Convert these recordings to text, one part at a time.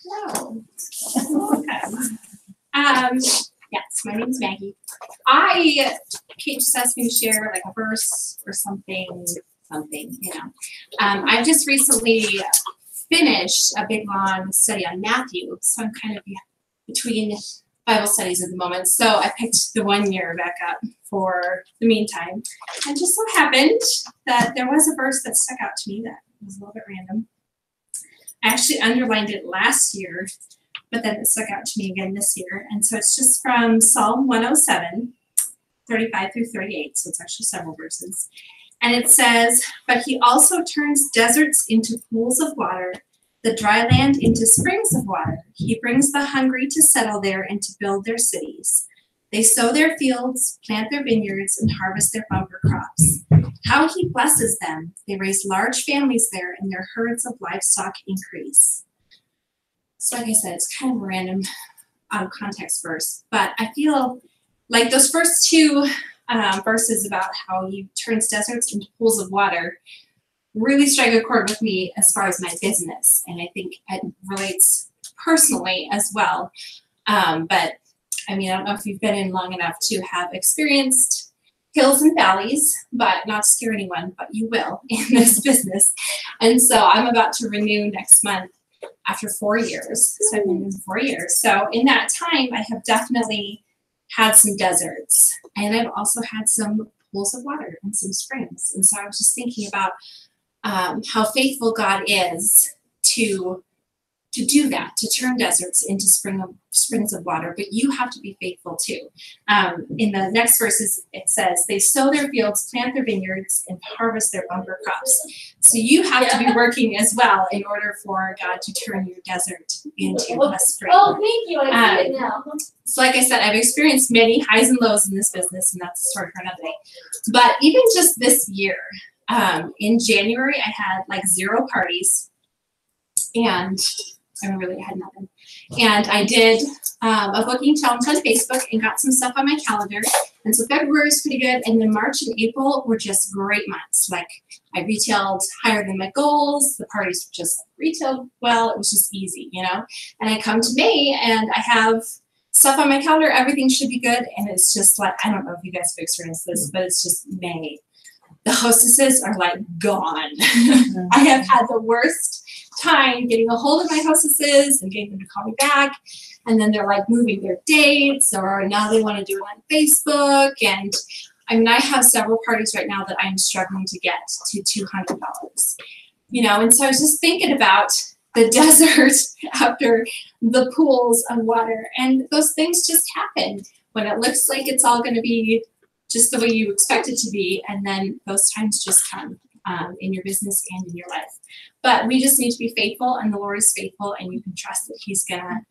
Hello. Welcome. Yes, my name's Maggie. Kate just asked me to share like a verse or something, you know. I've just recently finished a big long study on Matthew, so I'm kind of between Bible studies at the moment. So I picked the 1 year back up for the meantime. And just so happened that there was a verse that stuck out to me that was a little bit random. I actually underlined it last year, but then it stuck out to me again this year. And so it's just from Psalm 107, 35 through 38. So it's actually several verses. And it says, "But he also turns deserts into pools of water, the dry land into springs of water. He brings the hungry to settle there and to build their cities. They sow their fields, plant their vineyards, and harvest their bumper crops. How he blesses them. They raise large families there, and their herds of livestock increase." So like I said, it's kind of a random out of context verse, but I feel like those first two verses about how he turns deserts into pools of water really strike a chord with me as far as my business, and I think it relates personally as well. But I mean, I don't know if you've been in long enough to have experienced hills and valleys, but not to scare anyone, but you will in this business. And so I'm about to renew next month after 4 years. So I've been in 4 years. So in that time, I have definitely had some deserts, and I've also had some pools of water and some springs. And so I was just thinking about how faithful God is to do that, to turn deserts into springs of water, but you have to be faithful too. In the next verses, it says, "They sow their fields, plant their vineyards, and harvest their bumper crops." So you have to be working as well in order for God to turn your desert into a spring. Oh, thank you. I see it now. So like I said, I've experienced many highs and lows in this business, and that's a story for another day. But even just this year, in January, I had like 0 parties, and I really had nothing. And I did a booking challenge on Facebook and got some stuff on my calendar. And so February was pretty good. And then March and April were just great months. Like I retailed higher than my goals. The parties just retailed well. It was just easy, you know. And I come to May and I have stuff on my calendar. Everything should be good. And it's just like, I don't know if you guys have experienced this, but it's just May. The hostesses are like gone. I have had the worst time getting a hold of my hostesses and getting them to call me back, and then they're like moving their dates, or now they want to do it on Facebook. And I mean, I have several parties right now that I'm struggling to get to $200, you know. And so I was just thinking about the desert after the pools of water, and those things just happen when it looks like it's all going to be just the way you expect it to be, and then those times just come in your business and in your life. But we just need to be faithful, and the Lord is faithful, and you can trust that He's gonna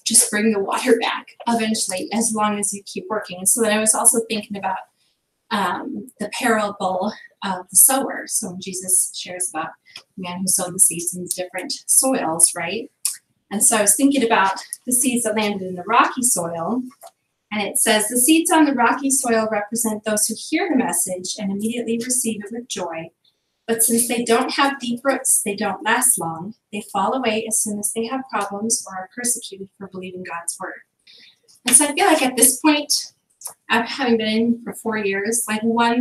just bring the water back eventually, as long as you keep working. And so then I was also thinking about the parable of the sower. So when Jesus shares about the man who sowed the seeds in different soils, right? And so I was thinking about the seeds that landed in the rocky soil. And it says, "The seeds on the rocky soil represent those who hear the message and immediately receive it with joy. But since they don't have deep roots, they don't last long. They fall away as soon as they have problems or are persecuted for believing God's word." And so I feel like at this point, having been in for 4 years, like one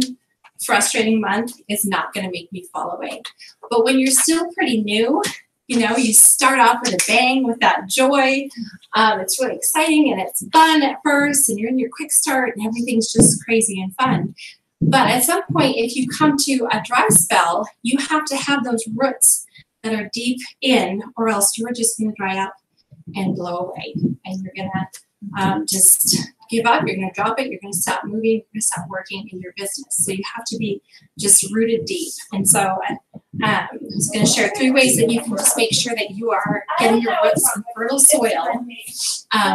frustrating month is not going to make me fall away. But when you're still pretty new, you know, you start off with a bang with that joy. It's really exciting and it's fun at first, and you're in your quick start and everything's just crazy and fun. But at some point, if you come to a dry spell, you have to have those roots that are deep in, or else you're just going to dry up and blow away. And you're going to just give up. You're going to drop it. You're going to stop moving. You're going to stop working in your business. So you have to be just rooted deep. And so I was going to share 3 ways that you can just make sure that you are getting your roots in fertile soil.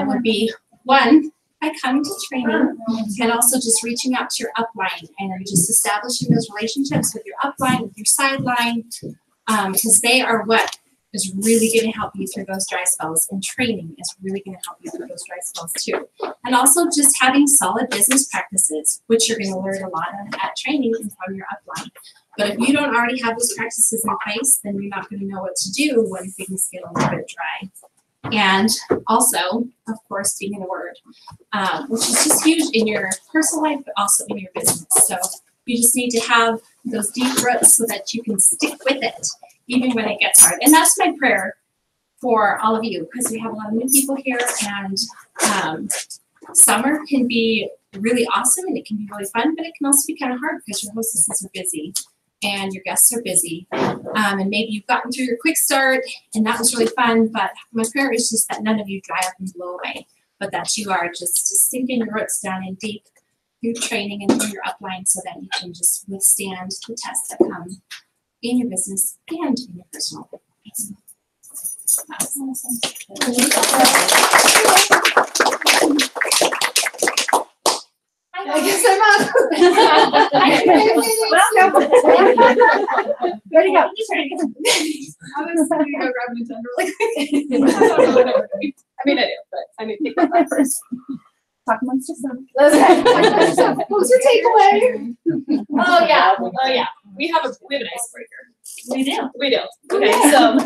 Would be 1, by coming to training, and also just reaching out to your upline and just establishing those relationships with your upline, with your sideline, because they are what is really going to help you through those dry spells, and training is really going to help you through those dry spells too. And also just having solid business practices, which you're going to learn a lot of at training and from your upline. But if you don't already have those practices in place, then you're not going to know what to do when things get a little bit dry. And also, of course, being in the Word, which is just huge in your personal life, but also in your business. So you just need to have those deep roots so that you can stick with it, even when it gets hard. And that's my prayer for all of you, because we have a lot of new people here, and summer can be really awesome and it can be really fun, but it can also be kind of hard because your hostesses are busy and your guests are busy. And maybe you've gotten through your quick start and that was really fun, but my prayer is just that none of you dry up and blow away, but that you are just sinking your roots down in deep through training and through your upline so that you can just withstand the tests that come in your business and in your personal life. That's awesome. I guess I'm up. Ready to go. I was going to go grab Nintendo really quick. I mean, I do, but I need to take that back first. Talk amongst yourselves. Okay. What's your takeaway? Oh yeah. We have an icebreaker. We do. We do. Okay, so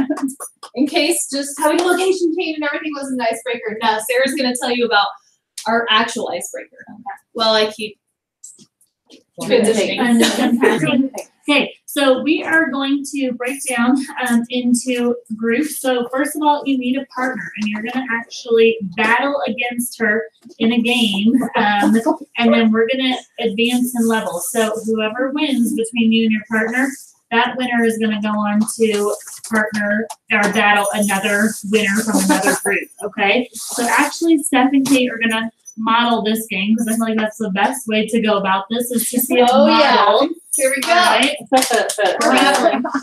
in case just Having a location change and everything was an icebreaker. no, Sarah's gonna tell you about our actual icebreaker. Well, I keep transitioning. Okay, so we are going to break down into groups. So first of all, you need a partner, and you're going to actually battle against her in a game, and then we're going to advance in level. So whoever wins between you and your partner, that winner is going to go on to partner or battle another winner from another group. Okay, so actually, Steph and Kate are going to model this game because I feel like that's the best way to go about this is to see it modeled. Here we go. Right?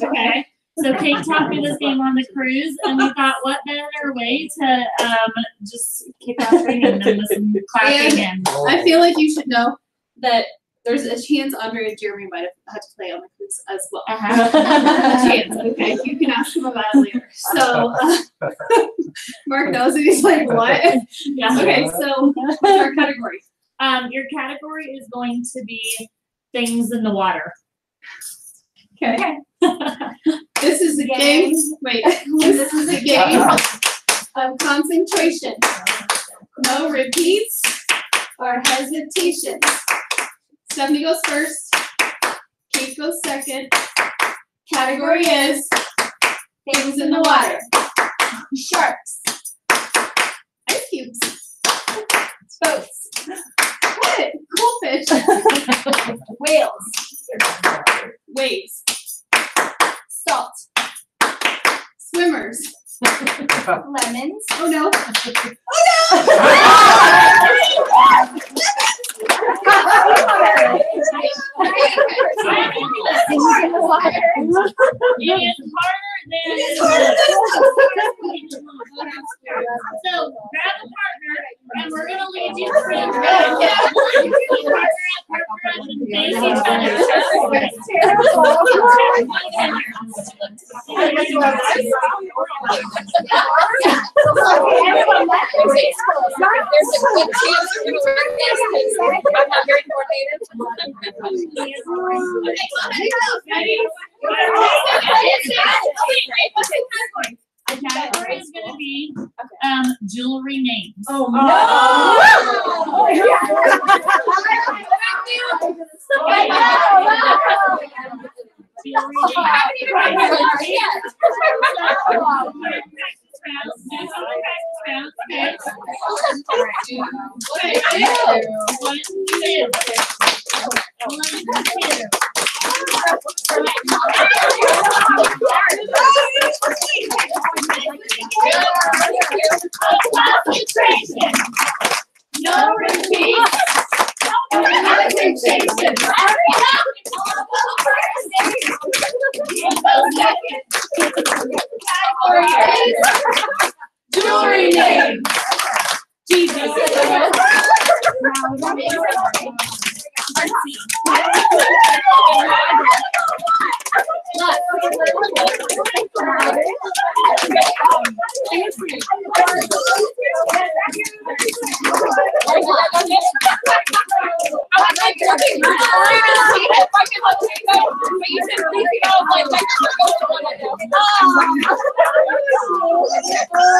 Okay. So Kate taught me this game on the cruise, and we thought, what better way to just kick off training than with some clapping and. I feel like you should know that there's a chance Andre and Jeremy might have had to play on the cruise as well. A chance, okay? You can ask him about it later. So, Mark knows it. He's like, what? Yeah. Okay, so what's our category? Your category is going to be things in the water. Okay. This is a game. Wait, this is a game of concentration. No repeats or hesitations. Stephanie goes first. Kate goes second. Category is things in the water. Sharks. Ice cubes. Boats. What? Goldfish. Whales. Waves. Salt. Swimmers. Lemons. Oh no. So grab a partner, and we're gonna lead you through. Partner up and face each There's a good chance you're going to win this. I'm not very coordinated. The category is going to be jewelry names. Oh No repeat. Jewelry name. Jesus. Okay. All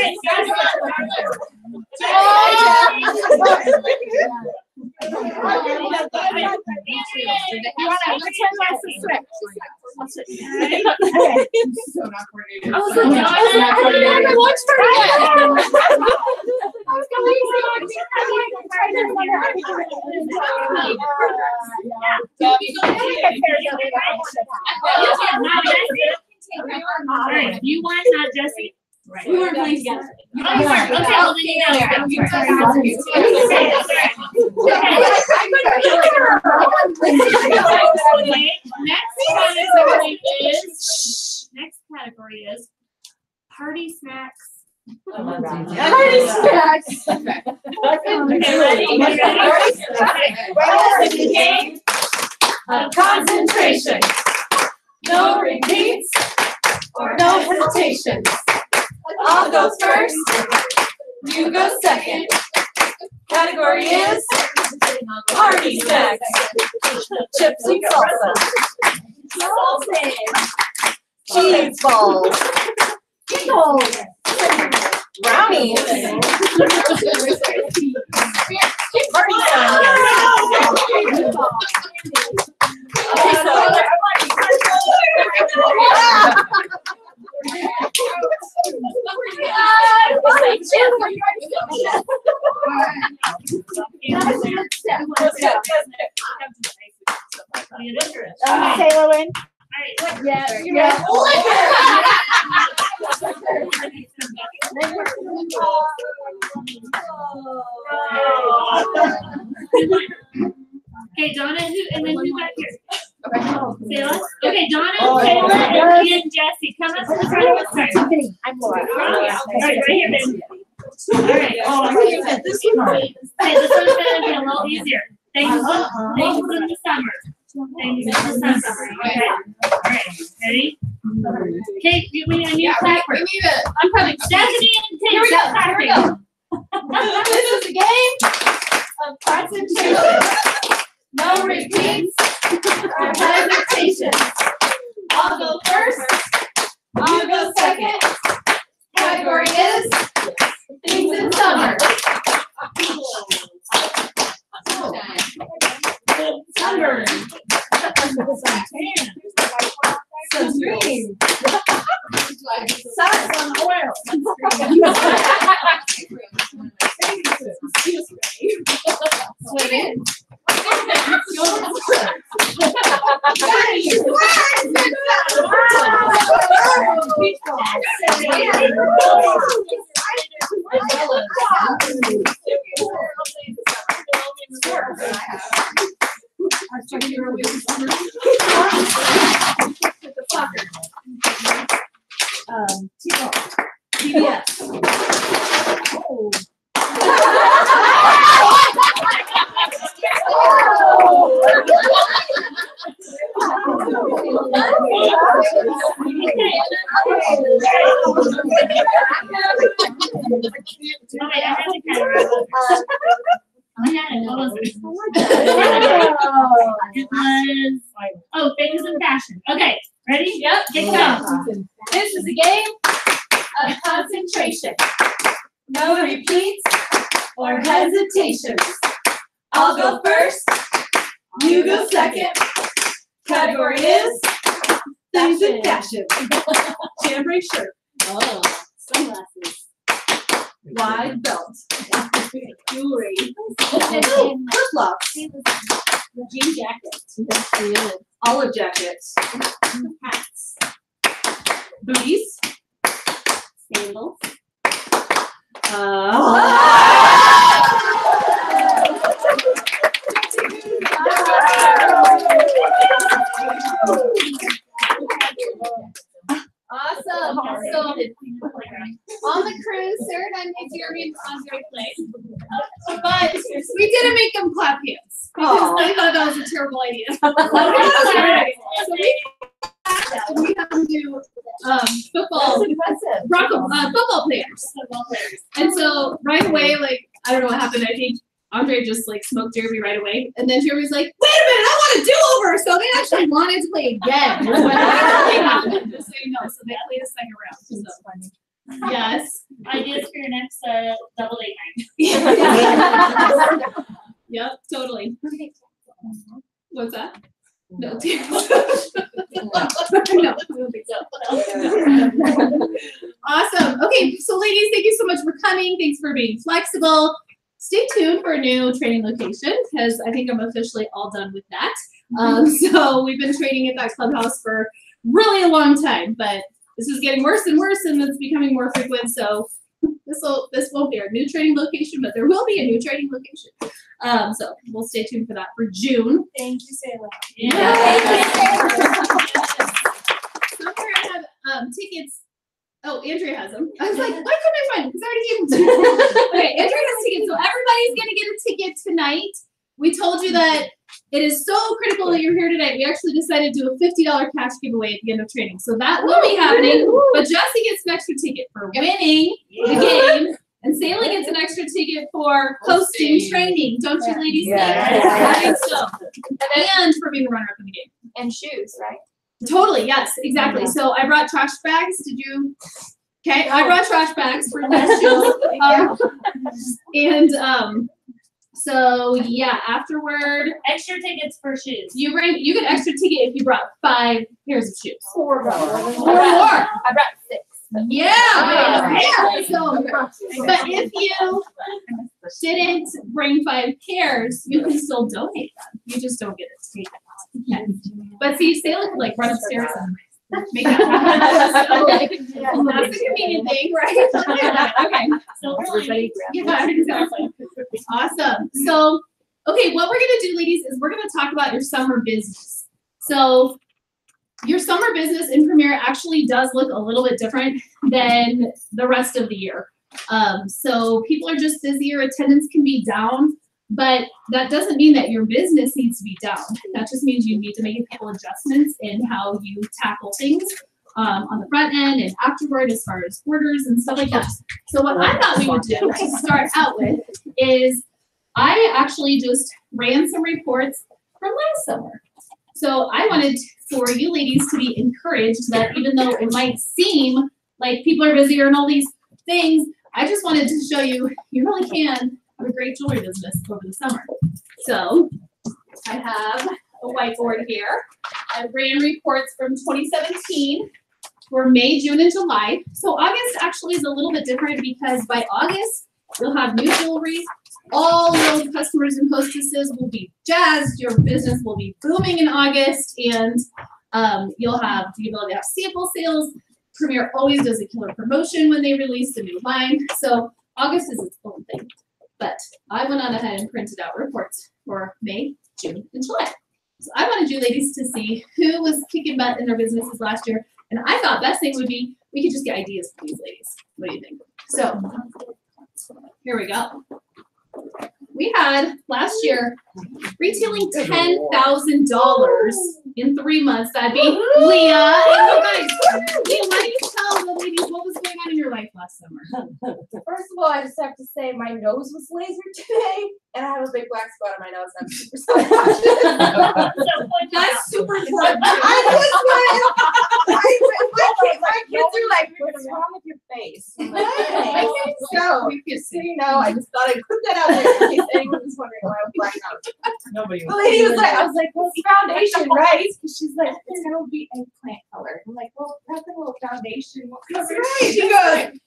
right, guys. All right, you won, not Jesse. Right. We weren't playing together. Oh, you weren't. Okay, well then you know. Next category is party snacks. Party snacks. Okay, ready? Game of concentration. No repeats or no hesitations. I'll go first. You go second. Category is party snacks. Chips and salsa. Cheese balls. Pickles. Brownies. Party Taylor win. Yeah, you're Okay, Donna, and then who back here? Taylor? Okay, Donna, Taylor, and Jesse. Come up to the front of the start. I'm Laura. All right, right here, baby. All right. Oh, this one. Okay, this one's gonna be a little easier. Things in the summer. Things in the summer. Okay. All right. Ready? Okay, we need a new clapper. I'm coming. Stephanie and Taylor, stop clapping. This is a game of concentration. No repeats or hesitations. I'll go first. I'll go second. Category is things in summer. Sunburn. Sunscreen. Socks on oil. Swimming. Beach Oh, things in fashion. Okay, ready? Yep. Get going. This is a game of concentration. No repeats or hesitations. I'll go first. You go second. Category is things in fashion. Chambray shirt. Oh, sunglasses. Wide belt. Jewelry. Flip-flops. Jean jacket. Olive jackets. Hats. Booties. Sandals. Awesome. So on the cruise, Sarah and I made Jeremy and Andre play. But we didn't make them clap hands because they thought that was a terrible idea. So we have them do football, impressive. football players. And so right away, like, I don't know what happened. I think Andre just like smoked Jeremy right away. And then Jeremy's like, wait a minute, I want a do-over. So they actually wanted to play again. Is what happened, just so you know. So they played a second round. So. Yes. Ideas for your next double date night. Yep, totally. What's that? No. No, I don't think so. Awesome. Okay, so ladies, thank you so much for coming. Thanks for being flexible. Stay tuned for a new training location because I think I'm officially all done with that. So we've been training at that clubhouse for really a long time, but this is getting worse and worse, and it's becoming more frequent. So this won't be our new training location, but there will be a new training location. So we'll stay tuned for that for June. Thank you, Sarah. Somewhere I have tickets. Oh, Andrea has them. I was like, why couldn't I find them? Because I already gave them to you. Okay, Andrea has tickets. So everybody's going to get a ticket tonight. We told you that it is so critical that you're here tonight. We actually decided to do a $50 cash giveaway at the end of training. So that will be happening. But Jesse gets an extra ticket for winning the game. And Saley gets an extra ticket for hosting training. Don't you ladies think? I think so. And for being the runner-up in the game. And shoes, right? Totally, yes, exactly. Yeah. So I brought trash bags. Did you? Okay, I brought trash bags for less shoes. So yeah, afterward, Extra tickets for shoes. you get extra ticket if you brought 5 pairs of shoes. 4 more. I brought 6. Yeah. So, but if you didn't bring 5 pairs, you can still donate them. You just don't get to take it. Okay. But see, Saley could like run upstairs and make that happen. So, that's a convenient thing, right? Okay. So Everybody Yeah, exactly. Awesome. So, okay, what we're gonna do, ladies, is we're gonna talk about your summer business. So, your summer business in Premier actually does look a little bit different than the rest of the year. So people are just busier, attendance can be down, but that doesn't mean that your business needs to be down. That just means you need to make a couple adjustments in how you tackle things on the front end and afterward as far as orders and stuff like that. So what I thought we would do to start out with is I actually just ran some reports from last summer. So I wanted for you ladies to be encouraged that even though it might seem like people are busier and all these things, I just wanted to show you really can have a great jewelry business over the summer. So I have a whiteboard here. I ran reports from 2017 for May, June, and July. So August actually is a little bit different because by August, you'll have new jewelry. All your customers and hostesses will be jazzed. Your business will be booming in August, and you'll have the ability to have sample sales. Premier always does a killer promotion when they release a new line. So August is its own thing. But I went on ahead and printed out reports for May, June, and July. So I wanted you ladies to see who was kicking butt in their businesses last year. And I thought best thing would be we could just get ideas from these ladies. What do you think? So here we go. We had last year retailing $10,000 in 3 months. That'd be Leah. And you guys, Leah, why don't you tell the ladies what was going on in your life last summer? First of all, I just have to say my nose was lasered today, and I have a big black spot on my nose, and I'm super self-conscious. That's super important. My kids are like, what's wrong with your face? I'm like, okay. So you know, I just thought I'd put that out there in case anyone was wondering why I was black out. Nobody The lady was like, I was like, well, it's foundation, right? Because she's like, it's gonna be eggplant color. I'm like, well, that's a little foundation. What color? That's right. She goes,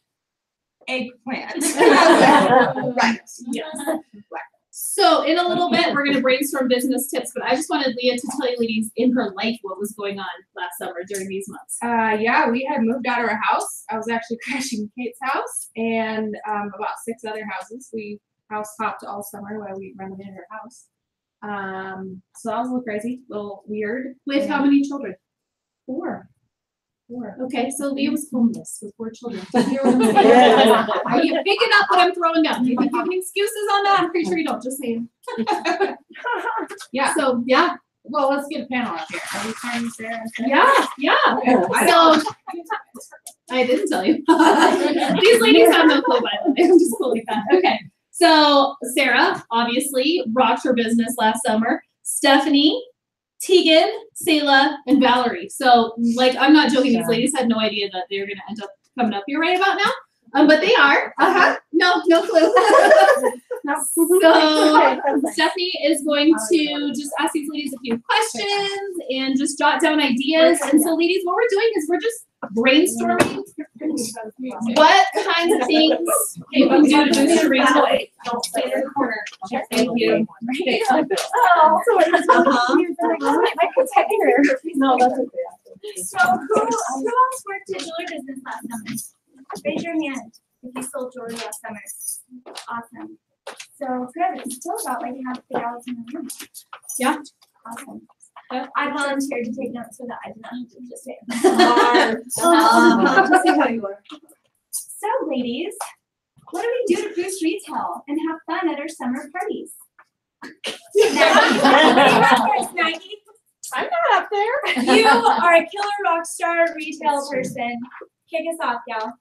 eggplant. Right. yes. So in a little bit, we're going to brainstorm business tips, but I just wanted Leah to tell you ladies in her life what was going on last summer during these months. Yeah, we had moved out of our house. I was actually crashing Kate's house and about 6 other houses. We house hopped all summer while we renovated our house. So that was a little crazy, a little weird. With how many children? 4. Okay, so Leah was homeless with 4 children. Are you picking up what I'm throwing down? Do you think you have any excuses on that? I'm pretty sure you don't. Just saying. Yeah. So yeah, Well, let's get a panel up here. Are we trying Sarah? Yeah, yeah. I So I didn't tell you. These ladies have no clue, by the way. I'm just cool like that. Okay. So Sarah obviously rocked her business last summer. Stephanie, Tegan, Sayla, and Valerie. So like, I'm not joking. These ladies had no idea that they were going to end up coming up here right about now. But they are. No clue. So Stephanie is going to just ask these ladies a few questions and just jot down ideas. And so ladies, what we're doing is we're just brainstorming what kinds of things you can do to boost your retail. Don't stay in the corner. Thank you. Oh, so no, that's okay. So who else worked at jewelry business last summer? Raise your hand if you sold jewelry last summer. Awesome. So good. It's still about like half the gals in the room. Yeah. Awesome. Yeah. I volunteered to take notes so that I did not have to just say Just see how you are. So ladies, what do we do to boost retail and have fun at our summer parties? Maggie, I'm not up there. you are a killer rock star retail person. Kick us off, y'all.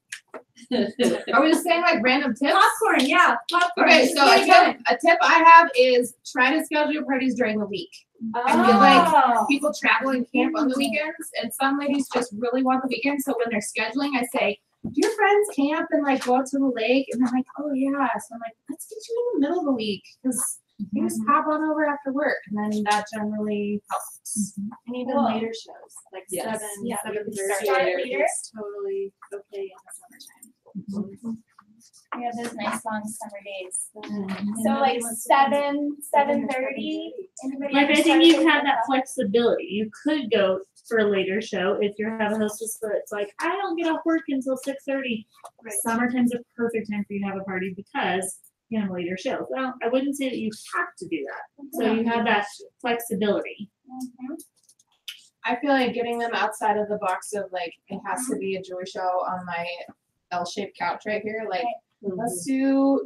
Are we just saying like random tips? Popcorn, yeah. Popcorn. Okay, so a tip I have is try to schedule your parties during the week. I feel like people travel and camp on the weekends, and some ladies just really want the weekend. So when they're scheduling, I say, do your friends camp and like go out to the lake? And they're like, oh yeah. So I'm like, let's get you in the middle of the week because you just pop on over after work, and then that generally helps. And even later shows, like 7:30 is totally okay in the summertime. We have those nice long summer days. So like 7:30. Like, I think you have that flexibility. You could go for a later show if you have a hostess that's like, I don't get off work until 6:30. Right. Summertime's a perfect time for you to have a party because you have a later show. Well, I wouldn't say that you have to do that. So you have that flexibility. I feel like getting them outside of the box of like it has to be a jewelry show on my L-shaped couch right here. Like let's do,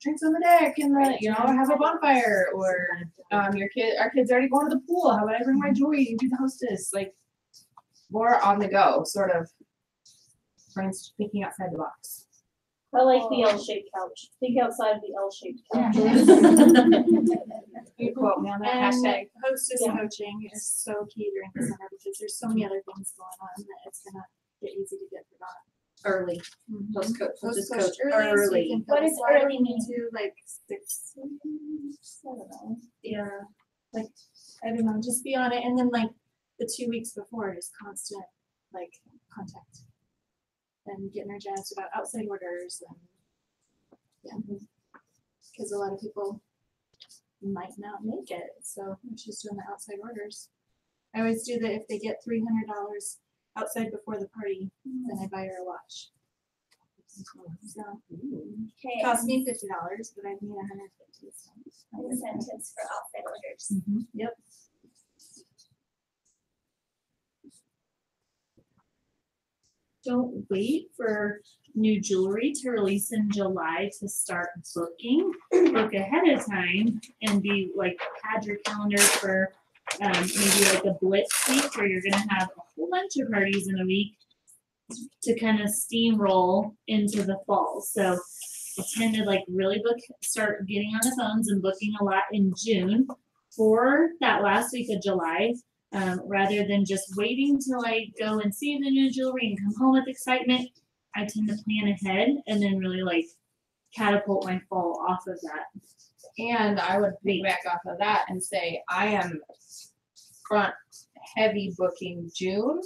drinks on the deck and have a bonfire, or our kids already going to the pool. How about I bring my jewelry and do the hostess? Like more on the go, sort of thinking outside the box. I like the L-shaped couch. Think outside the L-shaped couch. You quote me on that hashtag. Hostess coaching is so key during the summer because there's so many other things going on that it's gonna get easy to get forgotten. Early. Host coach early. What does early mean? To like 6, I don't know. Yeah, like I don't know, just be on it, and then like the 2 weeks before, just constant like contact and get energized about outside orders and because a lot of people might not make it, so I'm just doing the outside orders. I always do that if they get $300 outside before the party, then I buy her a watch. So Okay. it cost me $50, but I need $150. So. Incentives for outside orders. Yep. Don't wait for new jewelry to release in July to start booking. Book ahead of time and be like, pad your calendar for maybe like a blitz week where you're gonna have a whole bunch of parties in a week to kind of steamroll into the fall. So I tend to like really start getting on the phones and booking a lot in June for that last week of July. Rather than just waiting till I go and see the new jewelry and come home with excitement, I tend to plan ahead and then really like catapult my fall off of that. And I would piggyback off of that and say I am front heavy booking June,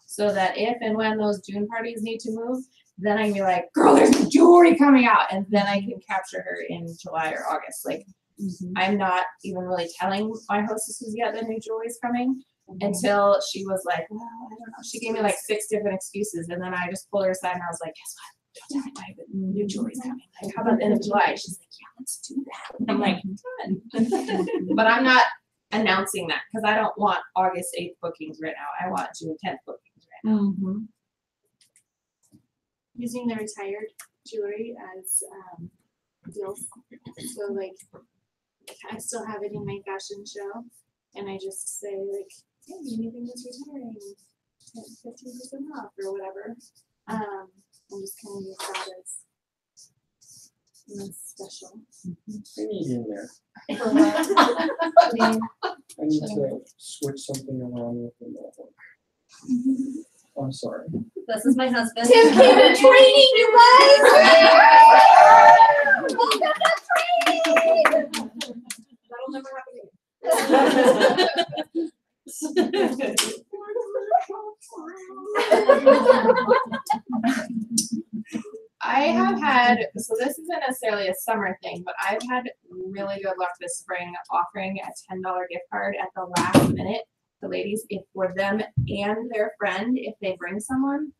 so that if and when those June parties need to move, then I can be like, girl, there's jewelry coming out, and then I can capture her in July or August. Like I'm not even really telling my hostesses yet that new jewelry is coming. Until she was like, well, I don't know. She gave me like 6 different excuses, and then I just pulled her aside and I was like, guess what? Don't tell anybody, but new jewelry's coming. Like, how about the end of July? She's like, yeah, let's do that. And I'm like, done. But I'm not announcing that because I don't want August 8th bookings right now. I want June 10th bookings right now. Using the retired jewelry as deals. So like, I still have it in my fashion show. and I just say like, hey, anything that's retiring, 15% off or whatever. And just kind of use that as special. I need in there. For what? I need to switch something around with the network. I'm sorry. This is my husband. Tim came to training, you guys! Welcome to training! That'll never happen I have had, so this isn't necessarily a summer thing, but I've had really good luck this spring offering a $10 gift card at the last minute. The ladies, if for them and their friend, if they bring someone,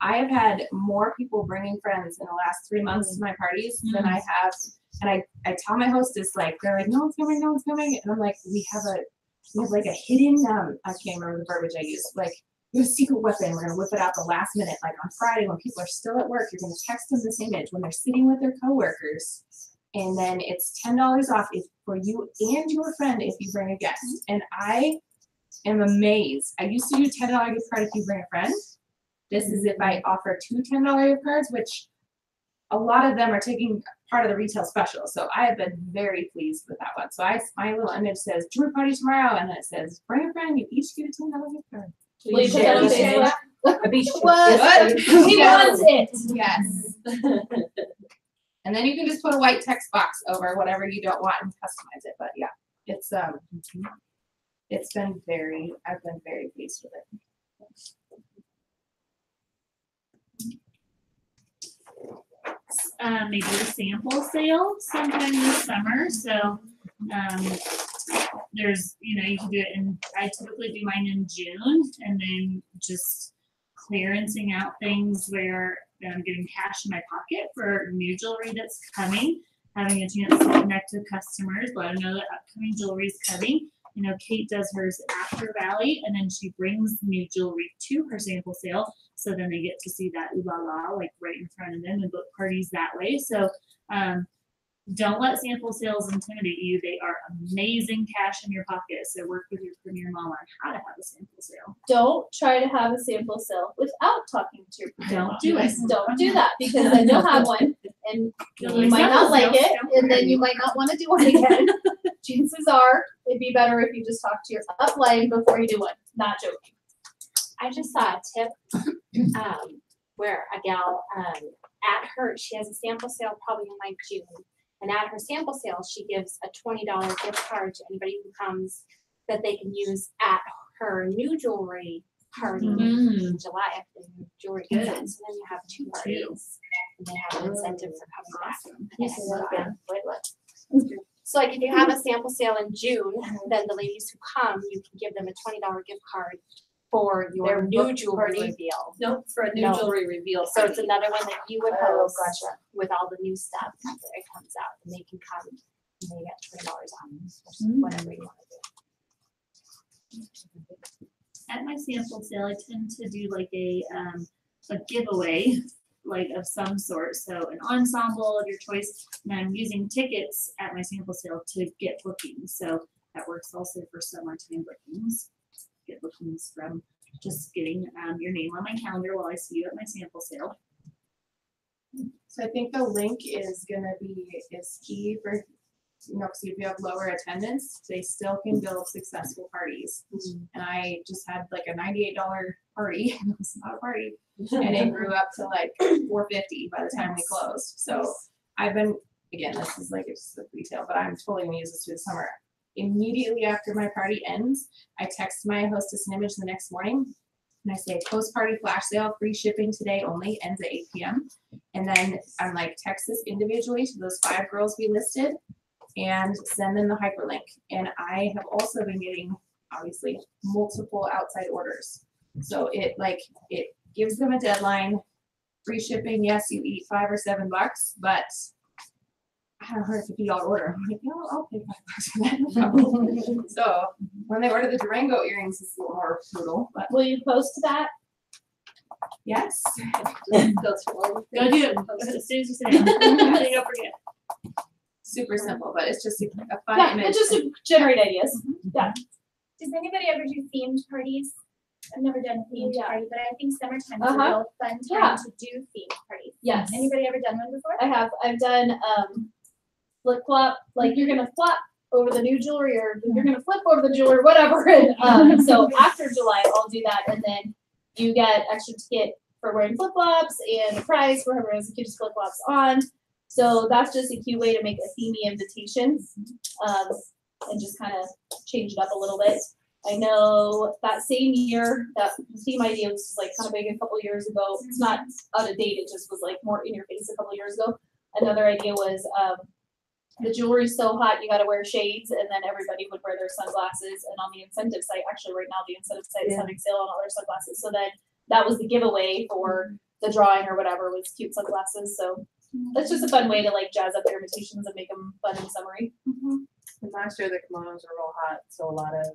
I have had more people bringing friends in the last 3 months to my parties than I have. And I tell my hostess, like, they're like, no one's coming, no one's coming. And I'm like, we have like a hidden, I can't remember the verbiage I used, like, we have a secret weapon. We're going to whip it out the last minute. Like on Friday when people are still at work, you're going to text them this image when they're sitting with their coworkers. And then it's $10 off for you and your friend if you bring a guest. And I am amazed. I used to do $10 gift card if you bring a friend. This is if I offer 2 $10 gift cards, which a lot of them are taking part of the retail special. So I have been very pleased with that one. So my little image says, Drew party tomorrow. And then it says, bring a friend, you each get a $10 gift card. Will you put that on Facebook? What? He wants it. Yes. And then you can just put a white text box over whatever you don't want and customize it. But yeah, it's been I've been very pleased with it. Maybe a sample sale sometime this summer. So there's, you can do it I typically do mine in June, and then just clearancing out things where I'm getting cash in my pocket for new jewelry that's coming, having a chance to connect with customers, let them know that upcoming jewelry is coming. Kate does hers after Valley, and then she brings new jewelry to her sample sale. So then they get to see that ooh la la, like right in front of them, and book parties that way. So don't let sample sales intimidate you. They are amazing cash in your pocket. So work with your Premier Mom on how to have a sample sale. Don't try to have a sample sale without talking to your Don't do it. Don't do that, because then you'll have one and you might not like it, and then you might not want to do one again. Chances are it'd be better if you just talk to your upline before you do one. Not joking. I just saw a tip where a gal at her, she has a sample sale probably in like June. And at her sample sale, she gives a $20 gift card to anybody who comes that they can use at her new jewelry party in July after the new jewelry comes in. So then you have 2 parties, and they have an incentive for coming back. So like if you have a sample sale in June, then the ladies who come, you can give them a $20 gift card for your new jewelry reveal. Nope, for a new jewelry reveal. So it's another one that you would host with all the new stuff that it comes out, and they can come and they get $20 off, whatever you want to do. At my sample sale, I tend to do like a giveaway, like of some sort. So an ensemble of your choice, and I'm using tickets at my sample sale to get bookings. So that works also for summertime bookings. Get bookings from just getting your name on my calendar while I see you at my sample sale. So I think the link is key for, because if you have lower attendance, they still can build successful parties. And I just had like a $98 party. It was not a party, and it grew up to like $450 by the time we closed. So I've been, again, this is like it's the retail, but I'm totally gonna use this through the summer. Immediately after my party ends, I text my hostess an image the next morning, and I say, post-party flash sale, free shipping today only, ends at 8 p.m. And then I'm like, text this individually to those 5 girls we listed and send them the hyperlink. And I have also been getting, obviously, multiple outside orders. So it gives them a deadline, free shipping, yes, you eat $5 or $7, but I had a $150 order. I'm like, I'll pay $5 for that. No problem. So when they order the Durango earrings, it's a little more brutal. But will you post that? Yes. Go do it as soon as you say it. Don't forget. Super simple, but it's just a fun image. It's just to generate ideas. Yeah. Does anybody ever do themed parties? I've never done a themed Yeah. party, but I think summertime is a Uh-huh. real fun time Yeah. to do themed parties. Yes. Anybody ever done one before? I have. I've done flip flop, like you're gonna flop over the new jewelry or you're gonna flip over the jewelry, whatever. And so after July, I'll do that, and then you get extra ticket for wearing flip flops and a prize for whoever has the cutest flip flops on. So that's just a cute way to make a themey invitation, and just kind of change it up a little bit. I know that same year, that theme idea was like kind of big a couple years ago. It's not out of date, it just was like more in your face a couple years ago. Another idea was the jewelry's so hot you gotta wear shades, and then everybody would wear their sunglasses. And on the incentive site, actually right now the incentive site is having sale on all their sunglasses. So then that was the giveaway for the drawing or whatever, was cute sunglasses. So that's just a fun way to like jazz up your invitations and make them fun and summery. And last year the kimonos were real hot, so a lot of,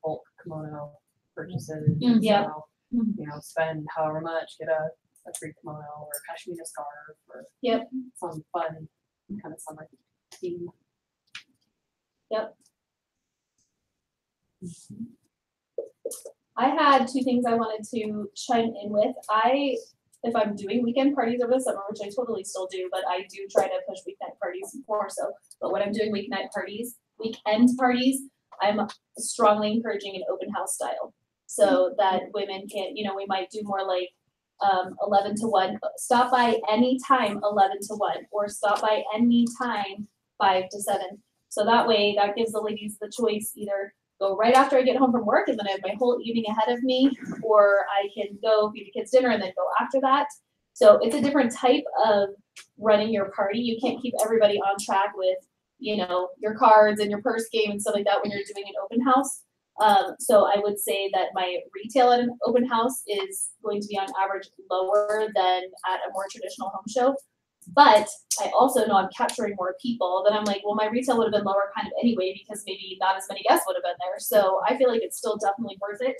bulk kimono purchases. Yeah. So, spend however much, get a free kimono or a pashmina scarf or some fun kind of summer theme. I had two things I wanted to chime in with. If I'm doing weekend parties over the summer, which I totally still do, but I do try to push weeknight parties more so. But when I'm doing weekend parties, I'm strongly encouraging an open house style, so that women can, we might do more like 11 to 1. Stop by any time 11 to 1, or stop by any time 5 to 7. So that way, that gives the ladies the choice: either go right after I get home from work and then I have my whole evening ahead of me, or I can go feed the kids dinner and then go after that. So it's a different type of running your party. You can't keep everybody on track with, your cards and your purse game and stuff like that when you're doing an open house. So I would say that my retail at an open house is going to be on average lower than at a more traditional home show. But I also know I'm capturing more people. Then I'm like, well, my retail would have been lower kind of anyway, because maybe not as many guests would have been there. So I feel like it's still definitely worth it.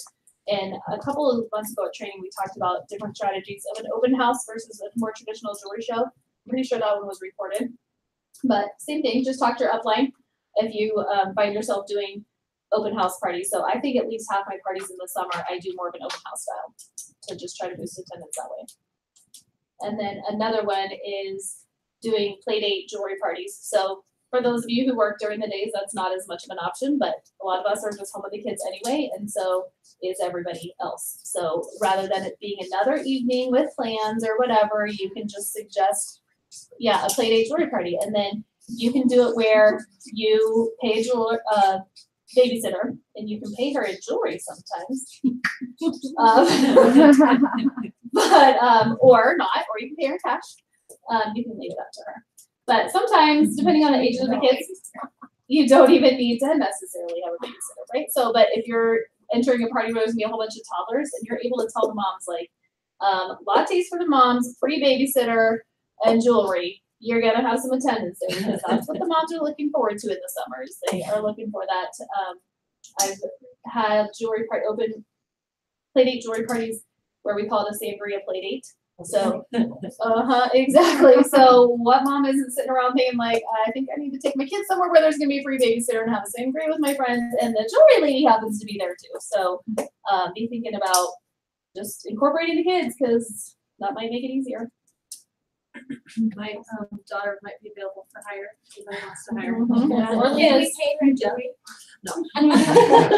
And a couple of months ago at training, we talked about different strategies of an open house versus a more traditional jewelry show. I'm pretty sure that one was recorded. But same thing, just talk to your upline if you find yourself doing open house parties. So I think at least half my parties in the summer, I do more of an open house style to just try to boost attendance that way. And then another one is doing play date jewelry parties. So for those of you who work during the days, that's not as much of an option, but a lot of us are just home with the kids anyway, and so is everybody else. So rather than it being another evening with plans or whatever, you can just suggest, a play date jewelry party. And then you can do it where you pay a babysitter, and you can pay her in jewelry sometimes. But or not, or you can pay her cash. You can leave it up to her. But sometimes, depending on the age of the kids, you don't even need to necessarily have a babysitter, right? So, but if you're entering a party where there's gonna be a whole bunch of toddlers, and you're able to tell the moms like, lattes for the moms, free babysitter, and jewelry, you're gonna have some attendance there, because that's what the moms are looking forward to in the summers. They are looking for that. I've had open playdate jewelry parties where we call it a sangria playdate. So, exactly. So what mom isn't sitting around being like, I think I need to take my kids somewhere where there's gonna be a free babysitter and have a sangria with my friends, and the jewelry lady happens to be there too. So be thinking about just incorporating the kids, because that might make it easier. My daughter might be available for hire if anybody wants to hire. Yeah. Or Or can we kids. pay her jewelry?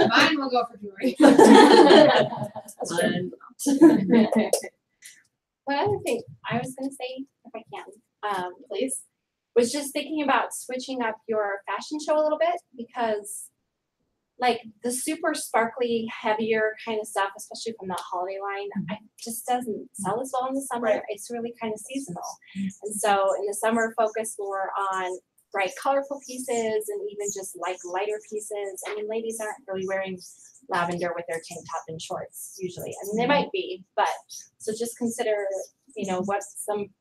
Mine will go for jewelry. One other thing I was gonna say, if I can, please, was just thinking about switching up your fashion show a little bit, because like the super sparkly, heavier kind of stuff, especially from that holiday line, just doesn't sell as well in the summer. Right. It's really kind of seasonal. And so in the summer, focus more on bright, colorful pieces, and even just like lighter pieces. I mean, ladies aren't really wearing lavender with their tank top and shorts usually. I mean, they might be, but so just consider,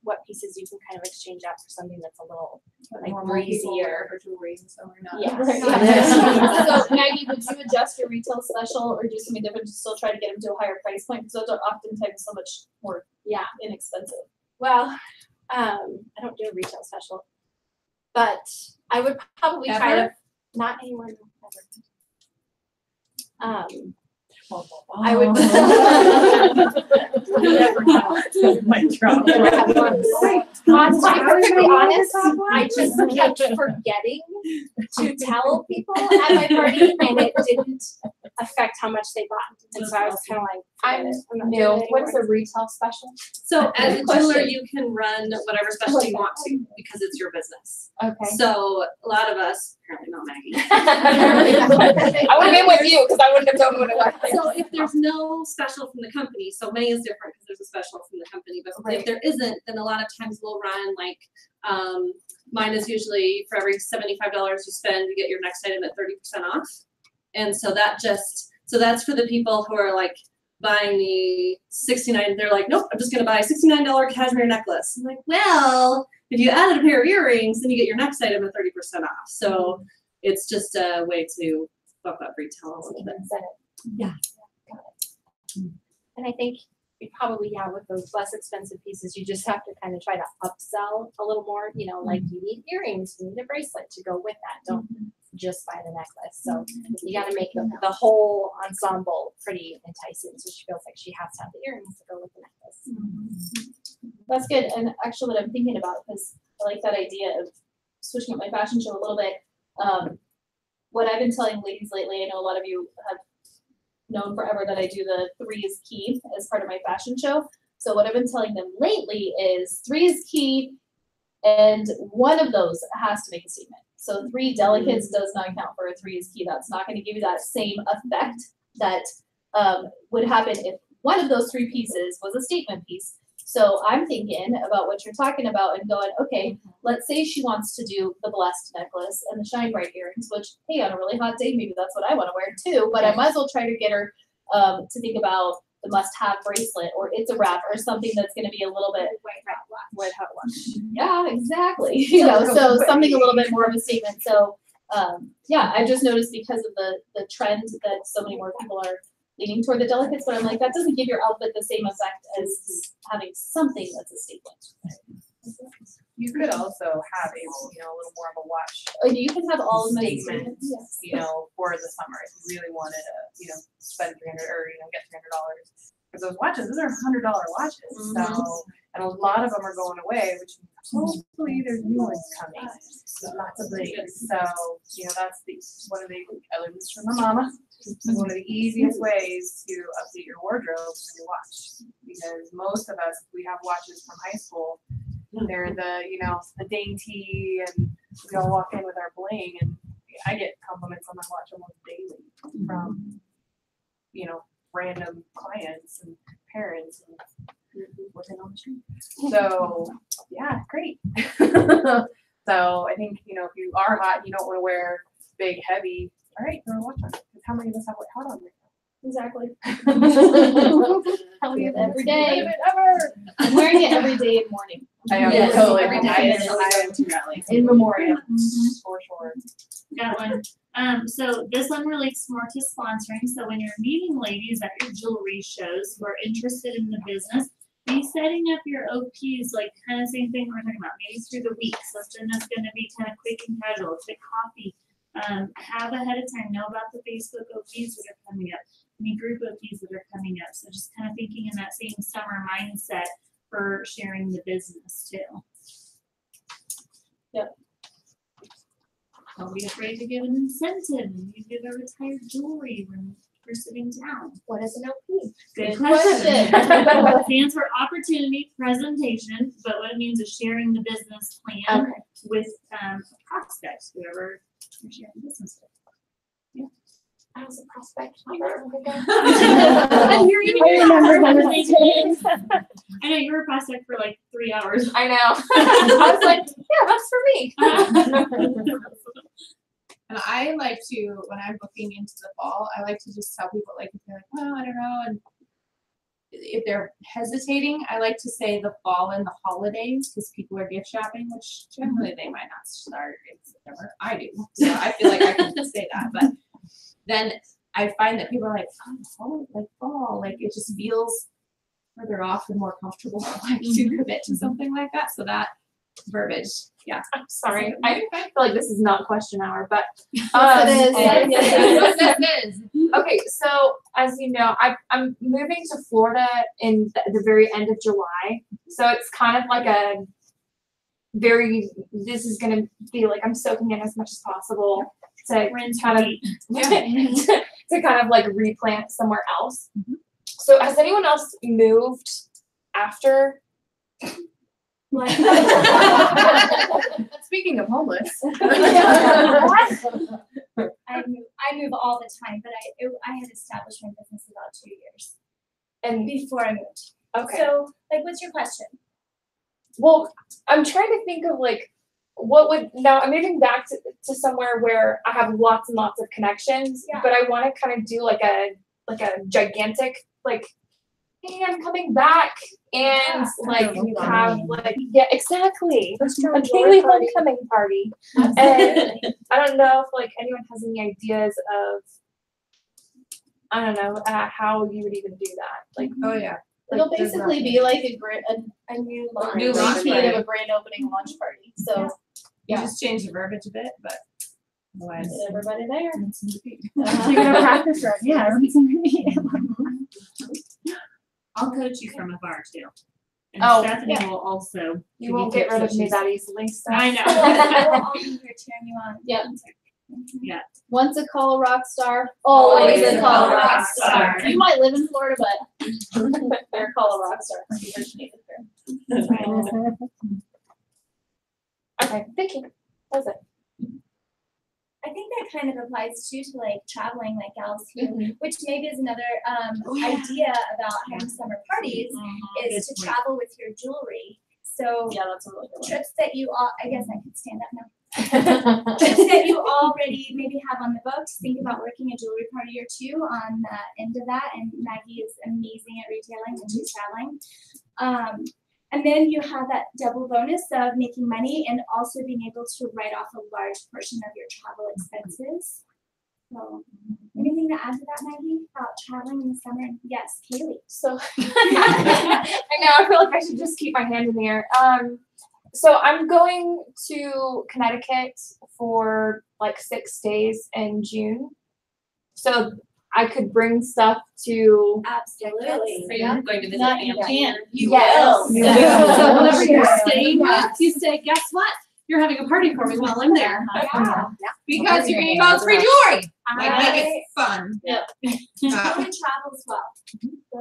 what pieces you can kind of exchange out for something that's a little like breezier. For jewelry, so we're not. Yeah. Right. So Maggie, would you adjust your retail special or do something different to still try to get them to a higher price point? Because those are oftentimes so much more inexpensive. Well, I don't do a retail special, but I would probably try to not anymore. I would. To be perfectly honest, I just kept forgetting to tell people at my party, and it didn't affect how much they bought. And so I was kind of like, I'm new. What is a retail special? So as a Good jeweler, question. you can run whatever special you want to because it's your business. Okay. So a lot of us, apparently not Maggie. I would have been with you because I wouldn't have known what it was. So if there's no special from the company, so May is different because there's a special from the company, but if there isn't, then a lot of times we'll run like, mine is usually for every $75 you spend, you get your next item at 30% off. And so that's for the people who are like buying the $69, they're like, nope, I'm just gonna buy a $69 cashmere necklace. I'm like, well, if you added a pair of earrings, then you get your next item at 30% off. So it's just a way to buck up retail a little bit. Yeah. And I think you probably, with those less expensive pieces, you just have to kind of try to upsell a little more, like you need earrings, you need a bracelet to go with that. Don't just buy the necklace. So you got to make the whole ensemble pretty enticing. So she feels like she has to have the earrings to go with the necklace. That's good. And actually what I'm thinking about, because I like that idea of switching up my fashion show a little bit. What I've been telling ladies lately, I know a lot of you have known forever that I do the 3 is key as part of my fashion show. So what I've been telling them lately is 3 is key, and one of those has to make a statement. So 3 delicates does not count for a 3 is key. That's not going to give you that same effect that would happen if one of those 3 pieces was a statement piece. So I'm thinking about what you're talking about and going, okay, let's say she wants to do the blessed necklace and the shine bright earrings, which, hey, on a really hot day, maybe that's what I want to wear too, but I might as well try to get her to think about the must-have bracelet, or it's a wrap, or something that's going to be a little bit White hot watch. yeah, exactly. So something a little bit more of a statement. So I've just noticed because of the trend that so many more people are leaning toward the delicates, but I'm like, that doesn't give your outfit the same effect as having something that's a statement. You could also have a little more of a watch You can have all of my statement, yes. For the summer if you really wanted to, spend $300 or get $300. Because those watches, those are $100 watches. So, and a lot of them are going away, which hopefully there's new ones coming. Lots of things. So, that's one of the, I learned this from my mama. One of the easiest ways to update your wardrobe is your watch. Because most of us, we have watches from high school. They're the dainty, and we all walk in with our bling, and I get compliments on my watch almost daily from, random clients and parents and working on the street. So yeah, great. So I think, if you are hot and you don't want to wear big, heavy, all right, throw a watch on it. Because how many of us have white hot on right now? Exactly. How we have every day. Ever. I'm wearing it every day in morning. I am totally every day. In memoriam. For sure. Got one. So this one relates more to sponsoring. So when you're meeting ladies at your jewelry shows who are interested in the business, be setting up your OPs, like kind of same thing we're talking about, maybe through the week. Something that's going to be kind of quick and casual, quick coffee. Have ahead of time, know about the Facebook OPs that are coming up, any group OPs that are coming up. So just kind of thinking in that same summer mindset for sharing the business too. Yep. Don't be afraid to give an incentive. You give a retired jewelry when you're sitting down. What is an OP? Good question. Stands for opportunity presentation, but what it means is sharing the business plan with a prospect, whoever you're sharing business with. Yeah. I was a prospect. I know you were a prospect for like 3 hours. I know. I was like, yeah, that's for me. And I like to, when I'm booking into the fall, I like to just tell people, like, if they're like, well, I don't know, and if they're hesitating, I like to say the fall and the holidays, because people are gift shopping, which generally they might not start in September. I do, so I feel like I can say that. But then I find that people are like, oh, fall, like it just feels further off and more comfortable, like to commit to something like that. So that verbiage. Yeah. I'm sorry. I feel like this is not question hour, but Yes, Yes, it is. okay. So as you know, I'm moving to Florida in the very end of July. So it's kind of like a this is gonna be like I'm soaking in as much as possible to kind of to kind of like replant somewhere else. So has anyone else moved after? Speaking of homeless. I move all the time, but I had established my business about 2 years And before I moved. okay. So, like, what's your question? Well, I'm trying to think of like what would now I'm moving back to somewhere where I have lots and lots of connections, Yeah. but I want to kind of do like a gigantic like, hey, I'm coming back and like have like exactly a Kaylee homecoming party. And I don't know if like anyone has any ideas of I don't know how you would even do that. Like Oh yeah. It'll basically be like a new launch, New launch repeat party. of a grand opening launch party. So You just change the verbiage a bit, but otherwise. get everybody there. Practice run. Yeah. I'll coach you from afar too. And Oh, Stephanie will also. you won't get rid of me that easily. So. I know. We'll all be here cheering you on. Yeah. Once a ColoRockstar, Always always a a ColoRockstar. ColoRockstar. You might live in Florida, but you're a ColoRockstar. Okay, thank you. That was it. I think that kind of applies too to like traveling, like gals who, which maybe is another idea about having summer parties is to travel with your jewelry. So Yeah, that's a really good one. trips that you all, I guess I could stand up now. Trips that you already maybe have on the books. Think about working a jewelry party or two on the end of that. And Maggie is amazing at retailing when she's traveling. And then you have that double bonus of making money and also being able to write off a large portion of your travel expenses. So, anything to add to that, Maggie, about traveling in the summer? Yes, Kaylee. So I know I feel like I should just keep my hand in the air. So I'm going to Connecticut for like 6 days in June. So I could bring stuff to Absolutely. So you're going to visit Not you family. can. You Yes. will. Yeah. Whenever you're Yeah. staying with, you say, guess what? You're having a party for me while I'm there. Yeah. Because you're getting all free jewelry. Like, I- make it fun. Totally travel as well.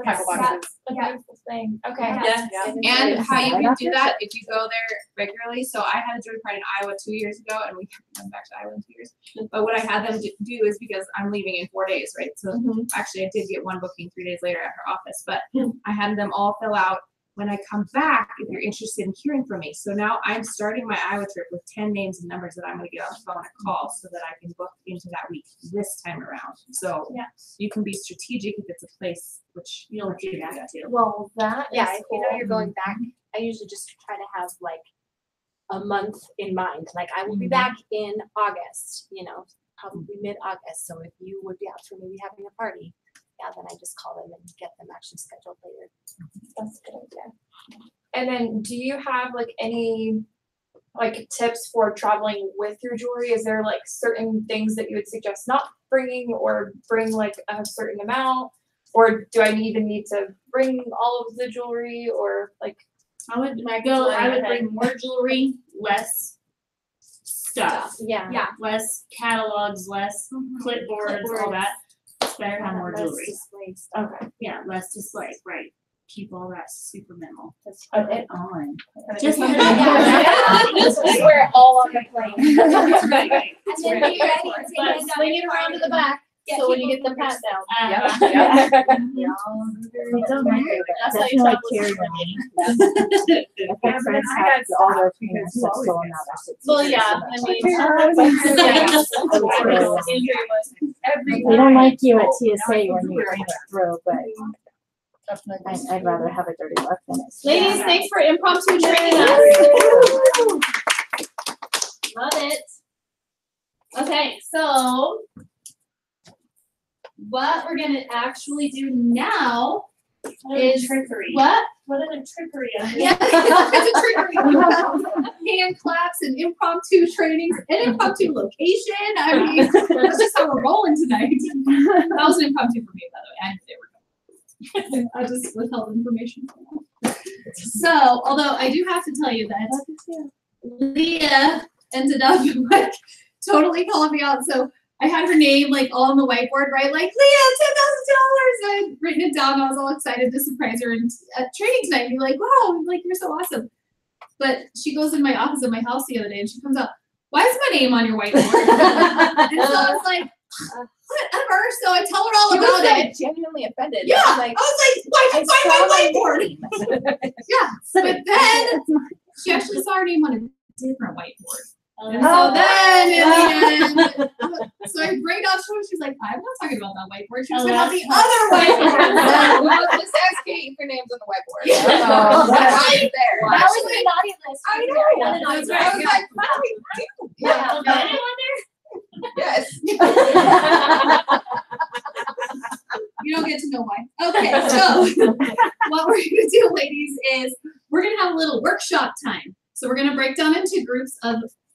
Tackle boxes. a beautiful thing. Okay. Yes. And how you can do that if you go there regularly. So I had a jewelry party in Iowa 2 years ago, and we haven't come back to Iowa in 2 years. But what I had them do is because I'm leaving in 4 days, right? So actually, I did get one booking 3 days later at her office, but I had them all fill out when I come back if you're interested in hearing from me. So now I'm starting my Iowa trip with 10 names and numbers that I'm going to get on the phone and call so that I can book into that week this time around. So you can be strategic if it's a place which You'll do that too. Well, that Yeah, if you know you're going back, I usually just try to have like a month in mind. Like I will be back in August, probably mid-August. So if you would be out for maybe having a party, then I just call them and get them actually scheduled later. That's a good idea. And then do you have like any like tips for traveling with your jewelry? Is there like certain things that you would suggest not bringing or bring like a certain amount? Or do I even need to bring all of the jewelry or like I would bring more jewelry, less stuff. Yeah. Yeah. Less catalogs, less clipboards, all that. It's better to have more less jewelry. display stuff. Okay. Yeah, less display, right. Keep all that super minimal. That's Put fine. it on. Just Just wear it all on the plane. And then be ready to But hand out swing it your around to card. the back, Yeah, so when you people get the pat down. Uh, That's how you travel. Well, yeah, I mean. We don't like you at TSA when you bring it through, but I'd rather have a dirty look than it. Ladies, thanks for impromptu training us. Love it. Okay, so what we're gonna actually do now is trickery. what? What are the trickery of it? Yeah, it's a trickery. We have hand claps and impromptu trainings, an impromptu location. I mean, that's just how we're rolling tonight. That was an impromptu for me, by the way. I knew they were coming. I just withheld information. So, although I do have to tell you that Leah ended up like totally calling me out. So I had her name like all on the whiteboard, right? Like Leah, $10,000. I had written it down. I was all excited to surprise her at training tonight. And be like, wow, like you're so awesome. But she goes in my office at my house the other day, and she comes out, why is my name on your whiteboard? And so I was like, whatever. So I tell her all about it. Genuinely offended. Yeah, I I was like, why'd you find my whiteboard? Yeah, but then she actually saw her name on a different whiteboard. And so then in the end, so I bring it out to her, she's like, I'm not talking about that whiteboard. She was talking about the other whiteboard. Well, just ask Kate for names on the whiteboard. Yeah. That's right there. Well, that was the naughty list. I know. Yeah, the naughty That's list. right. I was like, wow, Yeah. yes. You don't get to know why. Okay, so what we're gonna do, ladies, is we're gonna have a little workshop time. So we're gonna break down into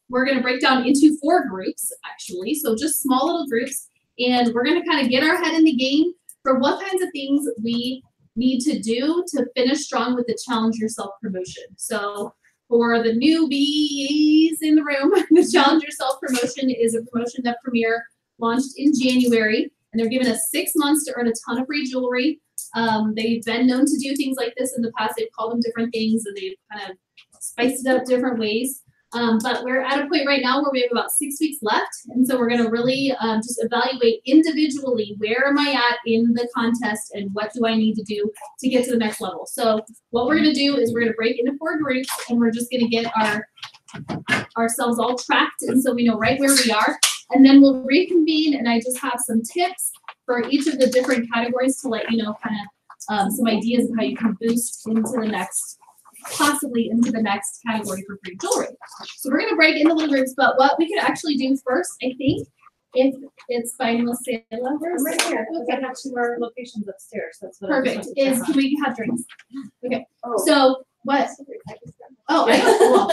we're gonna break down into 4 groups, actually. So just small little groups, and we're gonna kind of get our head in the game for what kinds of things we need to do to finish strong with the Challenge Yourself promotion. So for the newbies in the room, the Challenge Yourself promotion is a promotion that Premier launched in January, and they're giving us 6 months to earn a ton of free jewelry. They've been known to do things like this in the past. They've called them different things, and they've kind of spiced it up different ways. But we're at a point right now where we have about 6 weeks left, and so we're going to really just evaluate individually where am I at in the contest and what do I need to do to get to the next level. So what we're going to do is we're going to break into 4 groups, and we're just going to get ourselves all tracked, and so we know right where we are, and then we'll reconvene, and I just have some tips for each of the different categories to let you know kind of some ideas of how you can boost into the next, possibly into the next category for free jewelry. So we're gonna break into little groups, but what we could actually do first, I think, if it's fine with Sarah. I'm right here. Okay, I have 2 more locations upstairs. That's what Perfect. Is can we have drinks? Okay. Oh. So what? Oh, I know.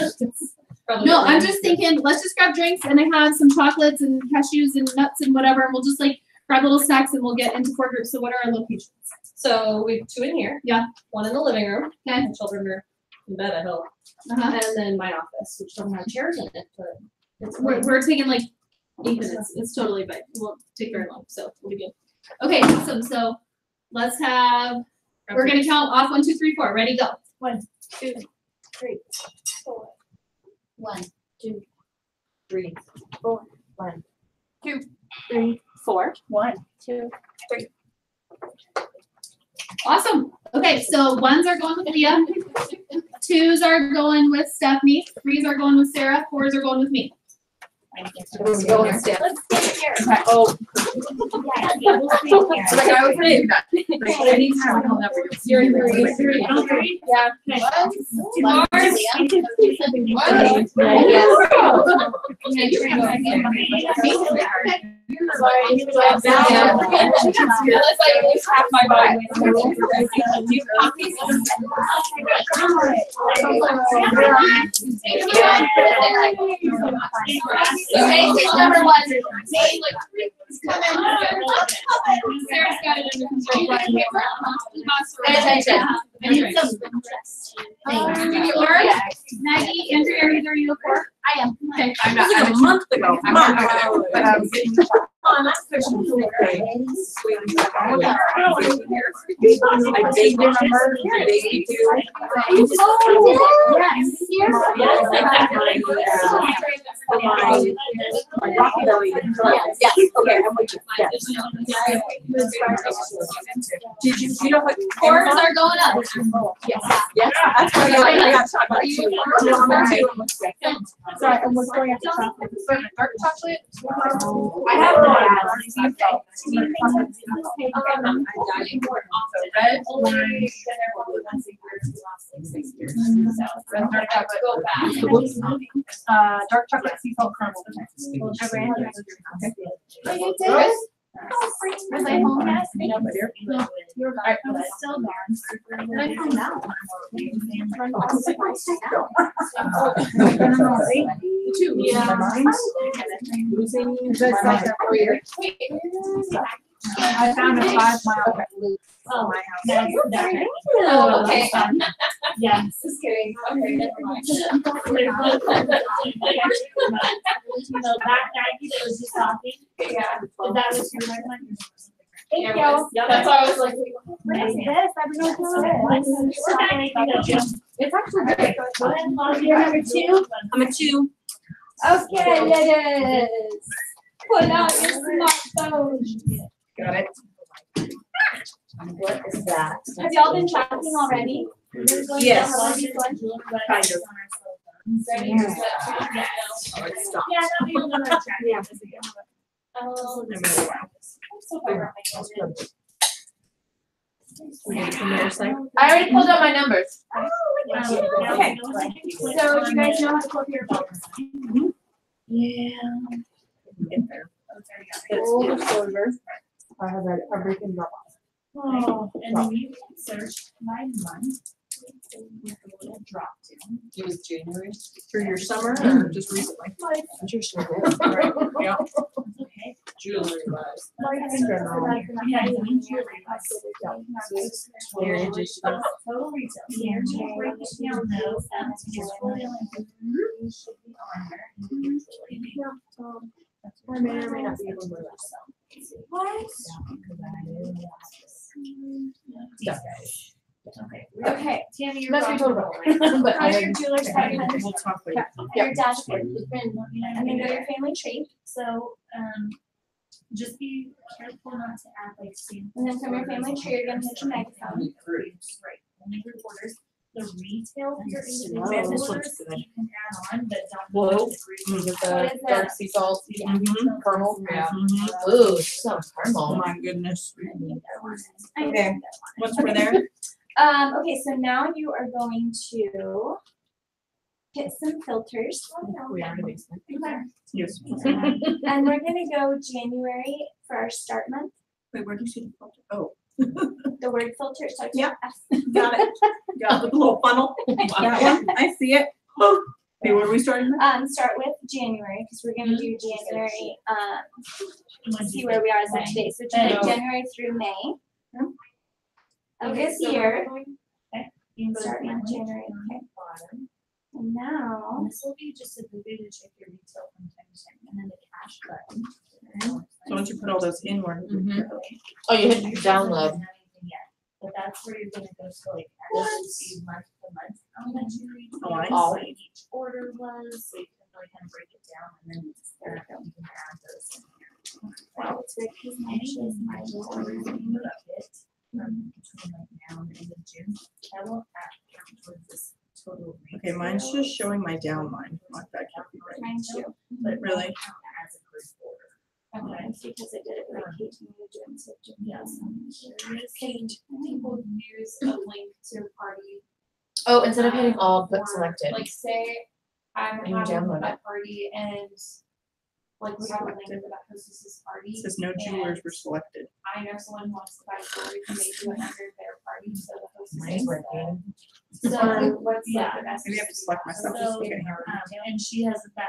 No, I'm just thinking, let's just grab drinks, and I have some chocolates and cashews and nuts and whatever, and we'll just like grab little snacks, and we'll get into 4 groups. So what are our locations? So we have 2 in here. Yeah. 1 in the living room. Okay. The children are in bed, I hope. Uh-huh. And then my office, which doesn't have chairs in it, but it's We're taking like 8 minutes. It's totally fine. It won't take very long, so we'll be good. Okay, awesome. So let's have. We're gonna count off 1, 2, 3, 4. Ready, go. 1, 2, 3, 4. 1, 2, 3, 4. 1, 2, 3, 4. 1, 2, 3. Awesome. Okay, so 1s are going with Leah. 2s are going with Stephanie. 3s are going with Sarah. 4s are going with me. Let's go and step. Let's sit here. Okay. Oh. Yeah, we'll sit here. Like I was gonna do that. Like anytime I'll never go. You're in 3. 3. All 3? Yeah. Unless I lose half my body. Okay, take number 1. Sarah's got it under control. Pay attention. I need some. Did you learn? Maggie, Andrea, are either of you a 4? I am. Okay. I'm not. A month ago. But I was getting I baked number. Baby too. Yes. My rocky belly. Yes. Okay. I'm with you. Did you know what? 4s are going up. Yes. Yes. That's why I got shot by 2. Sorry, and what's going after chocolate? Dark chocolate. I have no Red, orange, dark chocolate sea salt caramel. Okay. Was I home yet? No, but You're gone. I was still gone. When I found out. Two. Yeah. Losing I found a 5 mile loop Oh, from my house. that's that. Oh, okay. Yeah. Just kidding. Okay, never mind. So that Maggie that was just talking, Yeah. is that what you're recommending? Thank you. That's why I was like, What is this? I don't know what this is. it's actually great. Go ahead and log your number 2. I'm a 2. Okay, it is. Pull out your smartphone. Got it. What is that? Have y'all been tracking already? Yes. Kind of. Yeah, Stop. that'll be another track. Yeah. Oh, I'm so far. I already pulled out my numbers. Okay. So you guys know how to pull up your phones? Yeah. Get there. Full disclosure, I have had everything drop off. Oh, and then you can search by month. With a little drop down. It was January. Through your summer or just recently? Right, yeah. Okay. Jewelry wise. Yeah, you need to realize. Total retail. Yeah, you break it down though, just fully on should be on there. I may or may not be able to wear What? Okay. Okay. Tammy, you're Must be wrong. total. But Are your jewelers stipends? We'll talk later. Your dashboard. And then go to your family tree. So, just be careful not to add like samples. And then from your family tree, you're gonna hit your megaphone. Right, only group orders. The retail for your Oh, individual this looks orders, good. you can add on, but don't. Whoa. put the group. With What the is dark that? sea salt, Mhm. kernel. Yeah. Ooh, so Oh caramel. my goodness. I Okay. Once we're there, Okay, so now you are going to hit some filters. We are in the basement. yes. And we're gonna go January for our start month. Wait, where do you see the filter? Oh, The word filter starts with Yep. F. got it. Got the little funnel. That one, I see it. Okay, where are we starting? Start with January, because we're gonna do January, see where we are as of today. So January through May. Of this year, You can go to start month family. January, okay. And now, This will be just a good way to check your retail from time to time, and then the cash button. So once you put all those in, where? Oh, you hit download. But that's where you're gonna go to like, actually see month to month, how much you read, Oh, I what see. each order was, so you can really kind of break it down, and then you can add those in here. wow, it's weird, because my Any is my orders that you hit from between like now and end of June, that will count towards this total. Okay, mine's just showing my downline. Not that can't be right. Mine too. But really, As a group order. Okay, it's because I did it like Kate and you doing so. Yes. People use a link to party, Oh, instead of hitting all, put selected. Like say, I'm And you having download a party and like we have a link for that hostess's party. it says no jewelers were selected. I know someone who wants to buy jewelry and they do it under their party, so the hostess. Mine's working. So what's like the best? Maybe I have to select myself. So, Okay. and she has that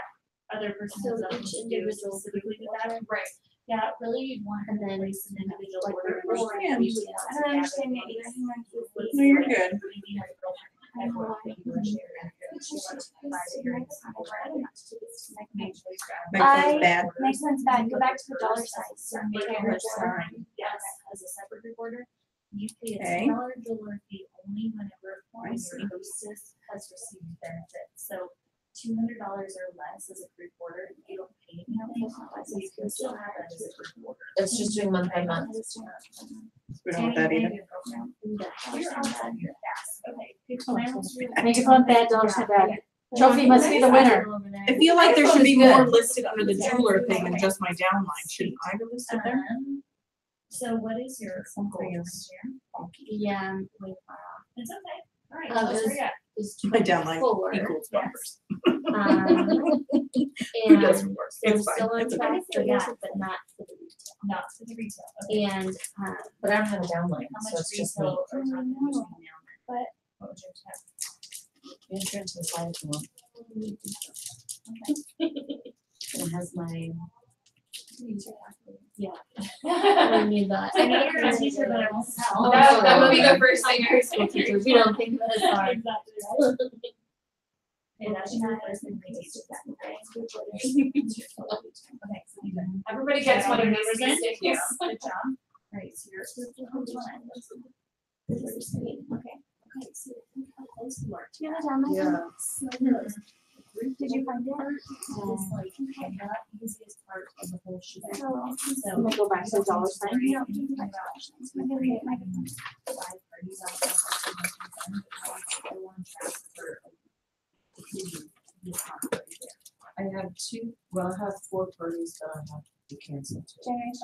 other person So has nothing each to do individual specifically with that. Right. Yeah, really you'd want to then place an individual Like, order. or or Yeah. you would want I to don't gather understand it those. either. Hang on, please. No, you're good. Maybe have a girl I don't know why. Next I- one's bad. Next one's bad, go back to the dollar signs. Dollar sign, yes, as a separate group order. You pay a Okay. $10 jeweler fee only whenever your hostess has received benefits. So $200 or less as a group order, you don't pay anything. So you can still have that as a group order. It's just doing month by month. We don't want that either. You're all done, you're fast. Okay. Good plans. Make it fun, bad dogs are bad. Trophy must be the winner. I feel like there should be more listed under the jeweler thing than just my downline. Shouldn't I be listed there? So what is your goal this year? Way far off. It's okay. All right, Um, let's it was- hurry up. My downline Four. equals numbers. Um, Who doesn't work? so It's still fine. on It's track okay. for that, but not for the retail. Not for the retail. Okay. And, But I don't have a downline, How so much it's just me. retail or not between now and then? But- What would you check? The insurance is fine if you want. It has my. Yeah. I need that. I know you're a teacher, but I won't tell. That would be the first thing I was School teachers, we don't think that's hard. Exactly right. Okay, that's your first thing we teach. Okay, so you done. Everybody gets one of these. Represent? Thank you. Good job. Alright, so you're. Okay. Okay, so think how close you are to that. Yeah. So close. Did you find it? It's like the easiest part of the whole shebang. So. I'm gonna go back to the dollar sign. Yeah. Five parties out there. I want to transfer this part right there. I have I have 4 parties that I have to cancel to.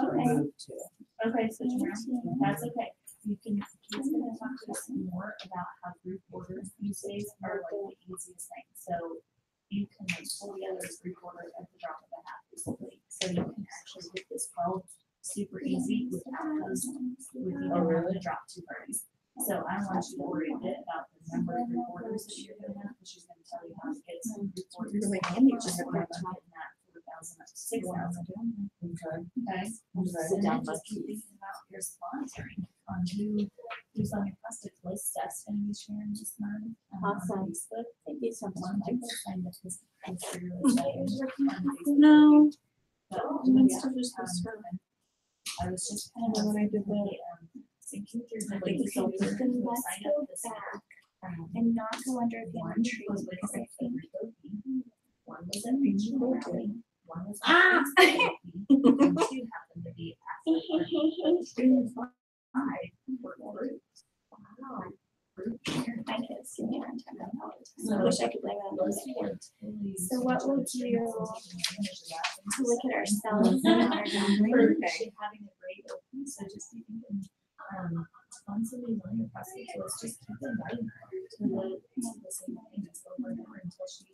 Okay. Move to. Okay, so that's okay. You can, he's gonna talk to us more about how group orders these days are like the easiest thing. So you can like pull together a group order at the drop of a hat basically. So you can actually get this 12 super easy without those, with even having to drop 2 parties. So I want you to worry a bit about the number of group orders that you're gonna have, because she's gonna tell you how to get some group orders. Really handy to Just have work that. on getting that 4,000 up to 6,000. Okay. Okay. Sit And down, then just let's keep thinking about your sponsoring on who's on your plastic list. That's gonna be sharing this month. Awesome. On Facebook. Thank you so One much. Michael signed up his really excited. No. So, Mine's yeah, just this I was just kind of when I did the. thinking through the think ways so. that you Then can let's sign go up this back year. and not go under a One family tree was with because I the think Rotary, one was in regional rally, one was. Ah! And 2 happened to be. After 5 were groups. Wow. my kids give me a hard time about it. So I wish I could blame it on those those. two are totally. So what we'll do to look at ourselves Mhm. and our downline. Okay. Having a great open, so just be thinking, on somebody's on your prostate, so let's just keep inviting her to the same thing, just over and over until she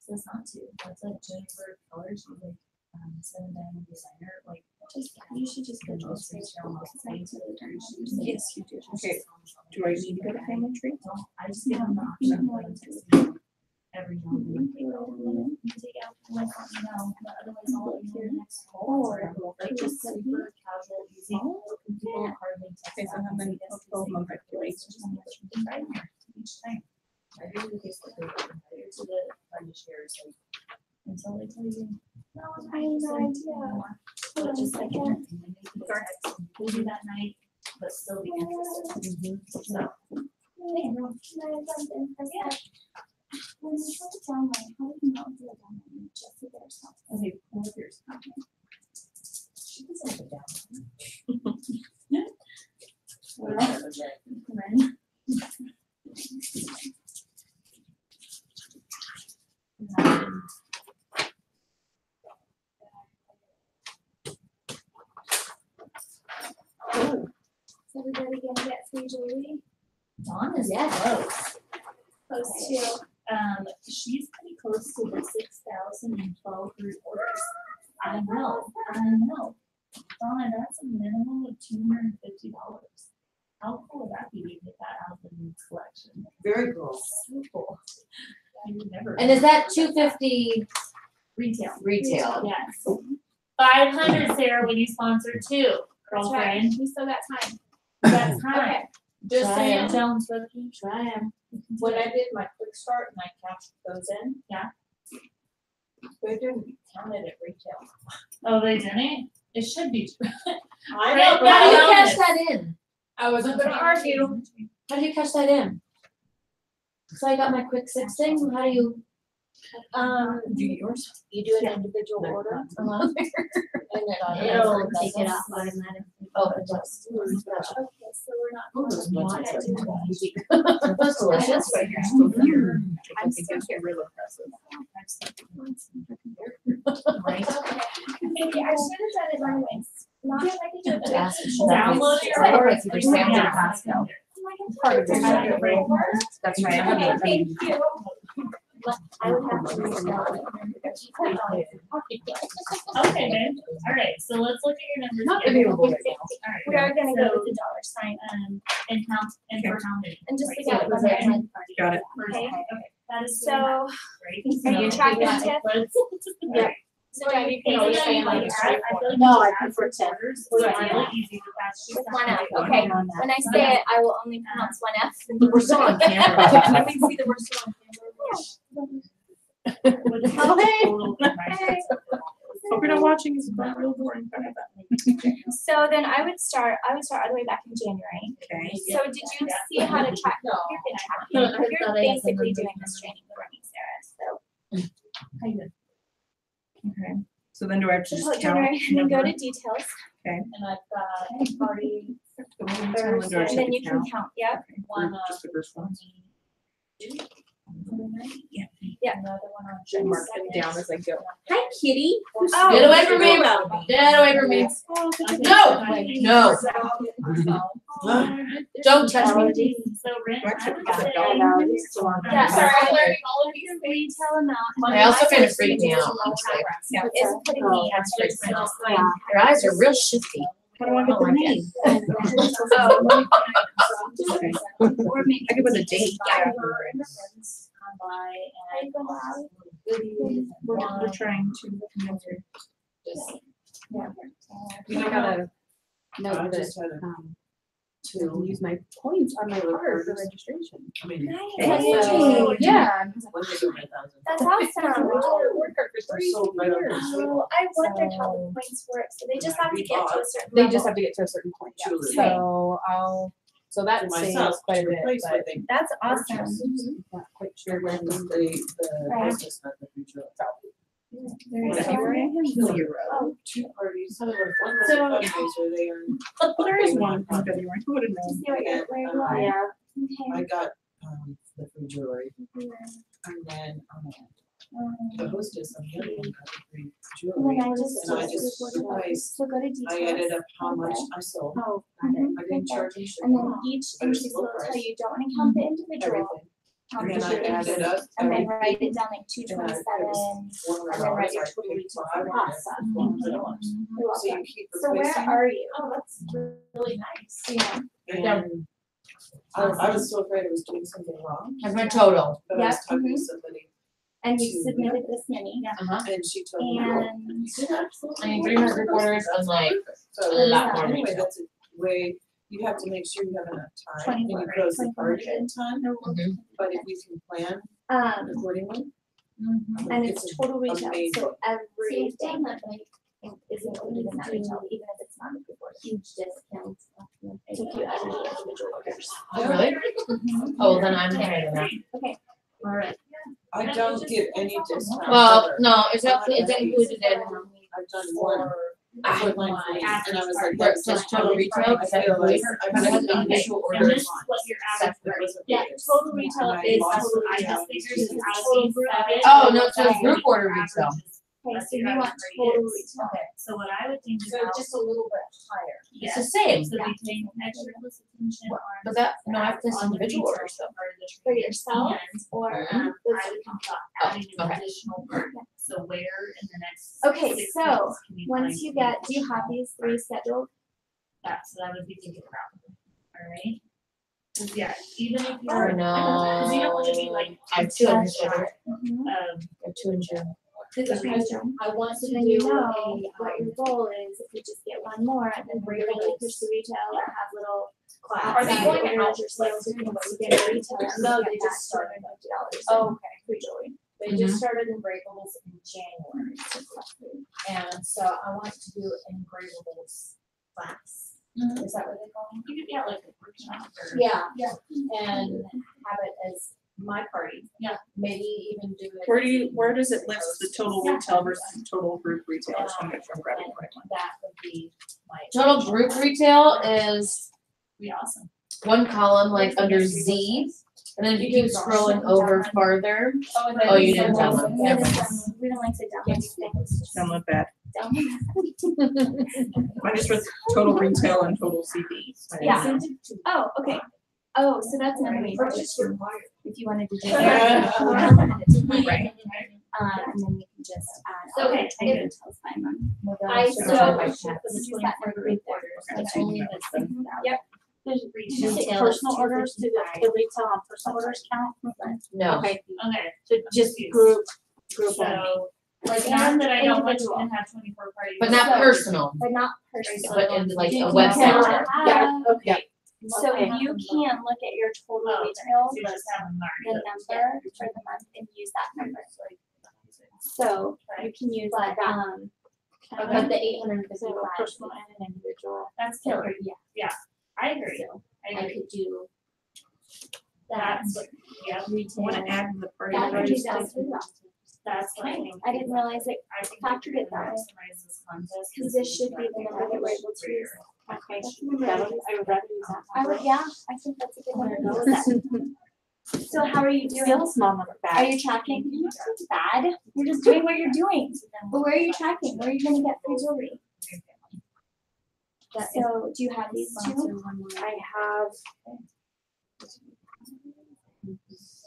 says not to. That's like Jennifer Keller, she's like, 7-day designer, like. You should just go to the Most space retail, most things. Yes, you do. Okay. Do I need to go to family tree? I just give them the option of like texting every now and then. You take out, like, you know, but otherwise all of your next calls are like just super casual, easy. People hardly text. Okay, so how back and many say, yes, total this is months your do I- place, just how much you can buy here each time. I do the Facebook group, I do to the fund shares, like, until they tell you, no, I have no idea. but just like, you can text, we'll do that night, but still be interested. So. When you try to downline, how do you not do a downline? Just sit there yourself. Okay, pull up yours. She doesn't have a downline. Is everybody gonna get free jewelry? Dawn is close. Close to. She's pretty close to the 6,012 group orders. I know. Donna, that's a minimum of $250. How cool would that be to get that out of the new collection? Very cool. So cool. I would never. And is that 250 Retail. retail? Yes. 500, Sarah, when you sponsor 2, girlfriend. We still got time. That's time. Just Try saying, it. Jones rookie. Try 'em. when I did my quick start and I cashed those in. Yeah. They didn't count it at retail. Oh, they didn't? It should be. I Right, know, but How do you I cash that in? I wasn't gonna argue. How do you cash that in? So I got my quick 6 thing, how do you? Do you get yours? You do an individual order. Uh-huh. And It'll Take it off automatically. Oh, it does. Okay, so we're not. Oh, those nuts are so easy. That's delicious. I'm still real impressive. Right? Maybe I should have done it anyways. Not if I could do it. but I should- Download it. I work for Sam's Yeah. and Costco. Oh my God. Part of the I have a break. That's right, I have a baby. I would have to reach out. Okay, then. All right, so let's look at your numbers. Not again. available right now. All right. We are gonna go So, with the dollar sign. And count, and for how many? And just Right, look so at was the that red. one? Got it. Okay. Okay, that is So, great. are you So, tracking, yeah, Tiff? let's- Yep. So Right, you can so always then say you like like add- I feel like No, you I should add prefer some 10. quarters, so it's Right. really easy, but that's just with not one F. how Okay. On that. When I say it, I will only pronounce one F. We're still on camera. Can we see that we're still on With the total combined. Hope you're not watching, it's real boring. So then I would start all the way back in January. Okay. So did you see how to track? You've been tracking. You're basically doing this training for me, Sarah. So Okay. So then do I have to so just put count? January and then go to details. Okay. And I've got party Thursday. And then you can count. Yep. one Just the first one. Yeah. Another one on Should mark them down as I go. Hi, kitty. Oh. Get away from me. Get away from me. No, no. Don't touch me. So rent, I would Got say. it. Yeah, sorry, I'm learning all of these retail amount. I also kind of freaked me out. It's putting me at risk. Your eyes are real shifty. How do I get the name? Okay. Or maybe. I could put a date. Yeah. We're trying to answer. I gotta note I that, just had a- to use my points on my card for registration. I mean. Nice. So, yeah. When they do 9,000. That's awesome. They're so right on the street. Oh, I wondered how the points work. So they just have to get to a certain They level. just have to get to a certain point. Yeah. Truly. So so that To saves myself, quite a to bit, replace but what they That's awesome. purchased. not quite sure When when. the Right. business met the future. Very Is that cool. Zero. Oh. Two parties. One was So- a fundraiser, they earned. There is one in February. Who would have known? See what you're, where you are. Yeah. I Okay. got, the free jewelry, and then, the hostess on the other one got the free And jewelry. then I just. And I just priced, So go to details. I added up how much I sold, Oh, got it. I didn't charge them And then shipping, each But it's entity full will tell price. you, don't want to count the individual. everything. Count And the then I shirts. added up And then everything. write it down like two And I- it twenty-seven. was $100, And then write your I total paid retail $500, for awesome. $400. You're So you welcome. keep So where replacing. are you? Oh, that's really nice. Yeah. And I was so afraid I was doing something wrong, That's my total. but I was Yep, talking to somebody, And you Two. submitted this many. and she told me. And. I need 300 quarters and like So a lot more anyway, retail. that's a way, you have to make sure you have enough time, and you 24, close the 24. party in time, Mhm. but if you can plan accordingly. And it's total retail, amazing. so everything is included in that retail, even if it's not before huge discounts. If you add the individual orders. Oh, really? Oh, then I'm higher than that. Okay. All right. I don't get any discount. Well, ever. no, it's included in. I've done one. Ah, with my friend, and I was like, Where it that's says not total retail, I is that feel like included? I've had individual And this orders. is what your average That rate. wasn't Yeah, biggest. total retail And I is lost total I it. retail. just figured it's out Total of group. seven. Oh, no, it says group order retail. Okay, so you want total retail. Okay, so what I would think So about. just a little bit higher. It's the same. So we pay extra close attention on. But that, no, I have to on the individual retail orders though. part of the For trade. yourself And or Mhm. I those would that think come. about adding an okay. additional part. So where in the next. Okay, 6 so, months can we Once find you get, do you additional have these three scheduled? That's what I would be thinking about, alright? Cause yeah, even if Oh, you're. no. Cause you don't wanna be like. I have 2 in too June. short, Mm-hmm. I have 2 in June. I want to then you know what your goal is, if you just get one more and then really push the retail or have little Are they outside going orders out or sales agreements to get a retail. No, you they get just that started. $250 Oh, in free jewelry. They just started engravables in January. And so I want to do an engravables class. Is that what they call them? You could get like a workshop or. Yeah. And have it as my party. Yeah. Maybe even do it. Where does it list the total retail versus total group retail? I just want to make sure I'm grabbing the right one. That would be my. Total group retail is Be awesome. one column like under Z. And then if you keep scrolling over farther, oh, you didn't download. We Never didn't mind. download- we don't like to download things. Download that. Download. I just read total retail and total CD. Yeah. Oh, okay. Oh, so that's another way to do it, if you wanted to do that. Right. And then we can just add. Okay, thank you. I so. Yep. Did you say personal orders, do the retail on personal orders count? No. Okay, Okay. so just group only. So, like, not that I don't want you to have 24 parties. But not personal, But not personal. but in like a You website. can- Yeah, okay. Yep. So Okay. you can look at your total Oh, retail, so you just have them the already. number for the month and use that number. So you can use that, but the 855. Personal and an individual. That's killer. Yeah. I agree. I I agree. could do that. That's, yeah, Retail. Want to add the party That orders? that's like. I didn't realize it, I think factored we it that way. maximize this contest. because this should be the number that we're able to use. Okay, I would rather use that. I would, yeah, I think that's a good number to go with that. So how are you doing? Still a small number Are bad. you tracking? You're not too bad. You're just doing what you're doing. But where are you tracking? Where are you gonna get free jewelry? So do you have these two? I have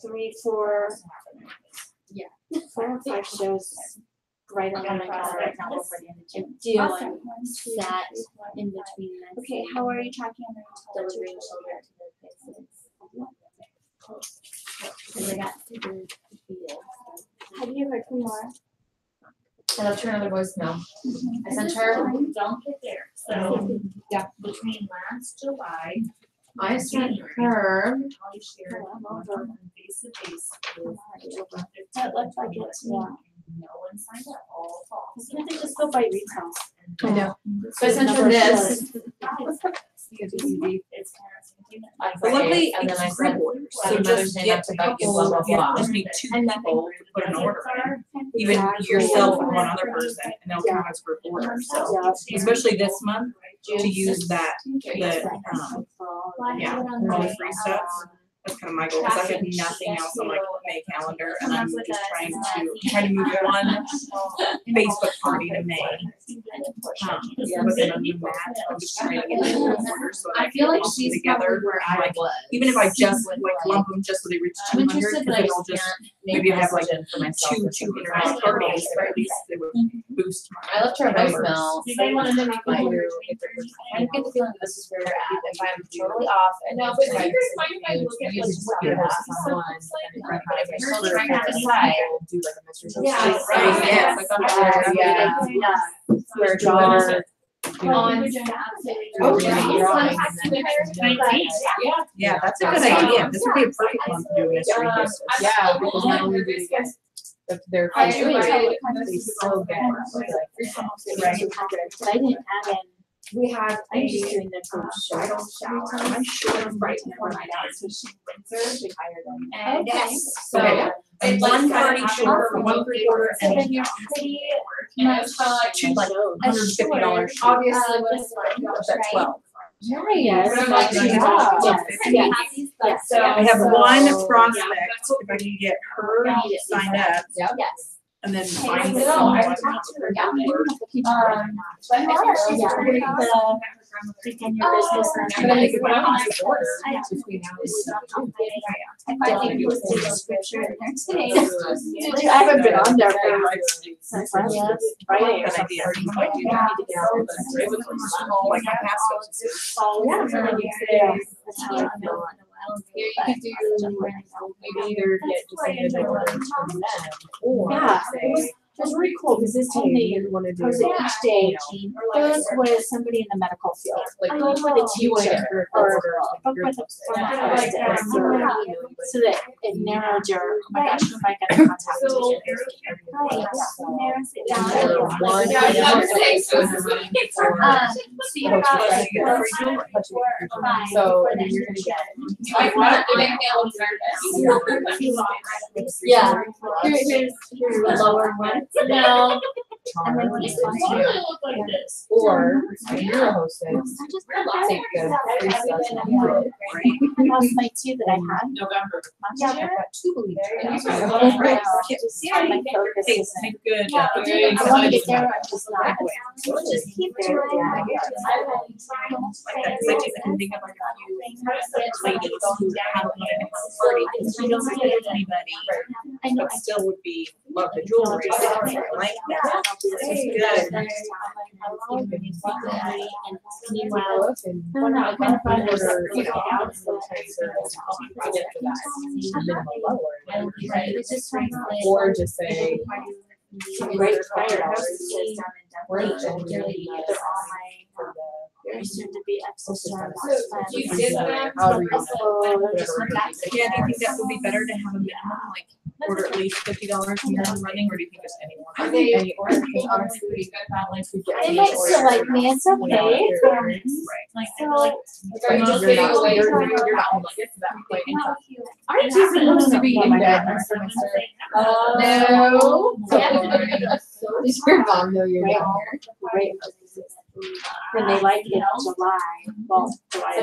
3, 4, 4 or 5 shows right on my calendar right now before the end of June. Do Awesome. that in between this. Okay, how are you tracking on the Delivering retail to the Because I got super confused. Have you heard from Laura? I left her another voicemail. I sent her, Don't get there. So, yeah, between last July. I sent her, I shared on face-to-face with That looks like it, yeah. no one signed up, all false. Can't they just go by retail? I know. So I sent her this. It's on But luckily, Friday, and then I it's said, group orders, so Mother's just Day, get not to a bug you, couple, blah, blah, you blah. just need 2 people to put an order in. Even Exactly. yourself and one other person, and they'll count as group orders, so, especially this month, to use that, the, yeah, all the free stuff. That's kind of my goal, because I have nothing else on my May calendar, and I'm just trying to move one Facebook party to May. But then other than that, I'm just trying to get the orders so that I can lump them together, like, even if I just like lump them just so they reach I'm 200, interested, because but I then I'll just can't maybe have like for myself. 200 parties, but at least they would boost my. I left her a numbers. voicemail. You may wanna make I a do. I get the feeling that this is where we're at. If I'm totally off and No, now but trying do you guys mind if I to look at use what your the last system one, looks like? but if you're still We're trying to trying to decide, Do like a mystery. Yeah, box. right, Yeah. Like on there, yeah. Where jar. On. Oh, Yeah. Yeah, that's a good idea. This would be a perfect month to do a mystery gift. Yeah, because not only do you get their I free agree. jewelry, they still get like But I didn't add in, We have I'm just a doing the group bridal show. shower. I'm sure right before my dad, so she Windsor. And Okay. so And it's one like party kind of short, awesome. one free order, So and then you're pretty And much it's like two like $150. obviously with was like That's at 12. Yes. But I'm like, Yes. So I have so- one prospect, if I can get her signed up, Yes. and then Hey, find no, I someone. talked to her about it. But I think she's Yeah. pretty Begin your business. But I think what I'm like, between now and I finally posted a scripture in there today. I haven't been on there for since last Friday or Good something. idea. I need to get on there. It was small, like my past stuff. Yeah. Yeah. That's how I feel. Yeah, you could do maybe either get just individual orders from them, or Yeah, say, it was really cool because this told me you wanna do, posted each day, book with somebody in the medical field, book with a you wanna get teacher, her or order, book with a Like, pharmacist, yeah. so that it narrowed your, oh my gosh, who am I gonna contact? So- Right, narrows it down. or one Yeah, I was item gonna say, so- So you have five. So, and then you're gonna get. Like, what? Yeah. Here's the lower one. No, And then charge. he's sponsored. look like this. Or if you're a hostess, take the free stuff and do it, right? Last night too that I had. November. Yeah, I've got two bleachers. Right. Yeah, My focus take is. make good. Yeah, good I want to get studies about there, it. I'm just not. Just keep doing it. Like that, 'cause I can think of like a few ladies who haven't wanted to have a party because she doesn't get anybody, but still would be love the jewelry. Like that. It's good. Meanwhile, And I don't know, I kind of find this, order, you know, sometimes they're budget for that minimum lower. it's just translated. Or just say, Great fire. we're in Very soon to be extra. You did that? Yeah, do you think that would be better to have a minimum, like, order at least $50 and then running, or do you think just anyone? Any order, because honestly, we got that, like, we get. They might still like me, it's okay. Right. Like, So, Are you just getting away, you're not gonna get to that point. aren't you supposed to be in bed? No. Does your mom know you're down here? Right. And they like it in July, well, July.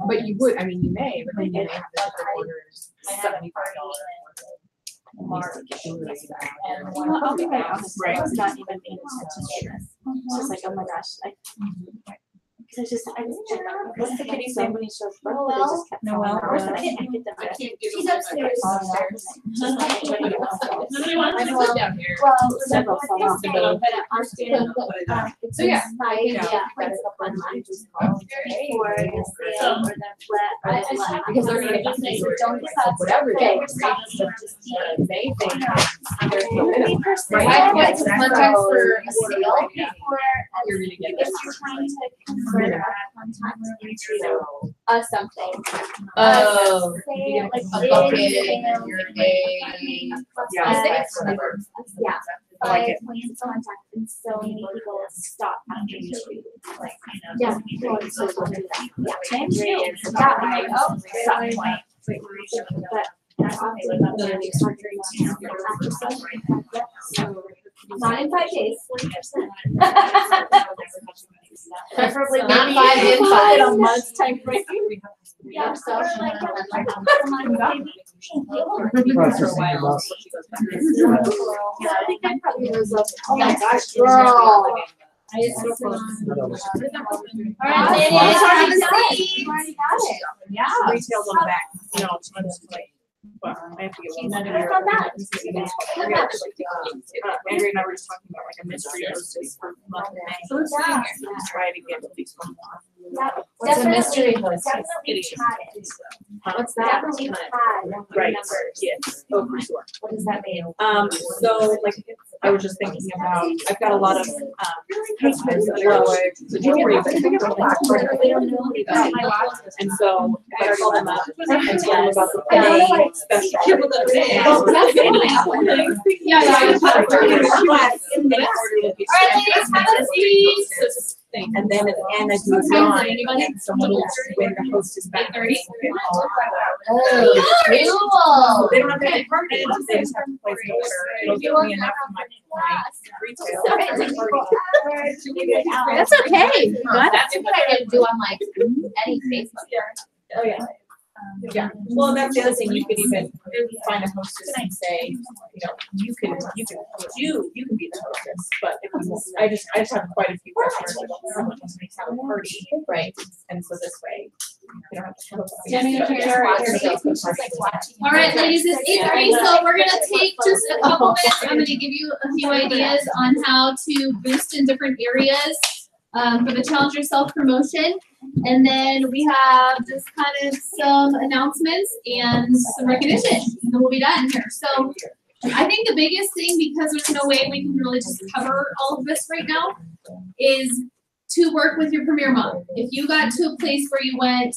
But you would, I mean, you may, but then you may have to order $75. Well, I'll be right honest, Right. it's not even being intentional. It's just like, oh my gosh, cause I just, what's the kitty's name when he shows birth? They just kept Noelle? calling her. I can't get them. She's upstairs. Nobody wants to sit down here. Well, several fell off. So, yeah. Because they're gonna just say, don't decide whatever they they think there's no minimum. I went to contact for a seal. You're gonna get If you're trying to convert a contact into something. Oh. Say like A bucket and your yeah. Yeah. I like plans contact and so many people stop after you. Like, yeah. Not in 5 days. Preferably Not not 5 in 5. A month's time frame. Yeah, so. Yeah, I think I probably was like, Oh my gosh, girl. I just don't know. Alright, ladies, have a seat. You already got it. Yeah. Retail's on the back. No, it's like, well, I have to get one. That's not bad. Andrea and I were just talking about like a mystery hostess for month of May. So let's try to get at least one more. What's a mystery host? Definitely had it. What's that? Definitely had Right, numbers. yes, oh, for sure. What does that mean? So like, I was just thinking about, I've got a lot of, customers that are like, the jewelry, but they don't know about. And so I call them up and tell them about the May special. And then at the end, I do a drawing, and someone will win the hostess back. Oh, So they don't have to get party, they just have to place an order. It'll give me enough for my retail. That's okay. That's what I didn't do on like any Facebook. Oh, yeah. Yeah, well, that's the other thing, you could even find a hostess and say, you know, you can be the hostess, but if you, I just have quite a few customers that someone wants to have a party, right? And so this way, you don't have to come up with. All right, ladies, it's 8:30, so we're gonna take just a couple minutes. I'm gonna give you a few ideas on how to boost in different areas for the Challenge Yourself promotion. And then we have just kind of some announcements and some recognition, and then we'll be done here. So I think the biggest thing, because there's no way we can really just cover all of this right now, is to work with your Premier Mom. If you got to a place where you went,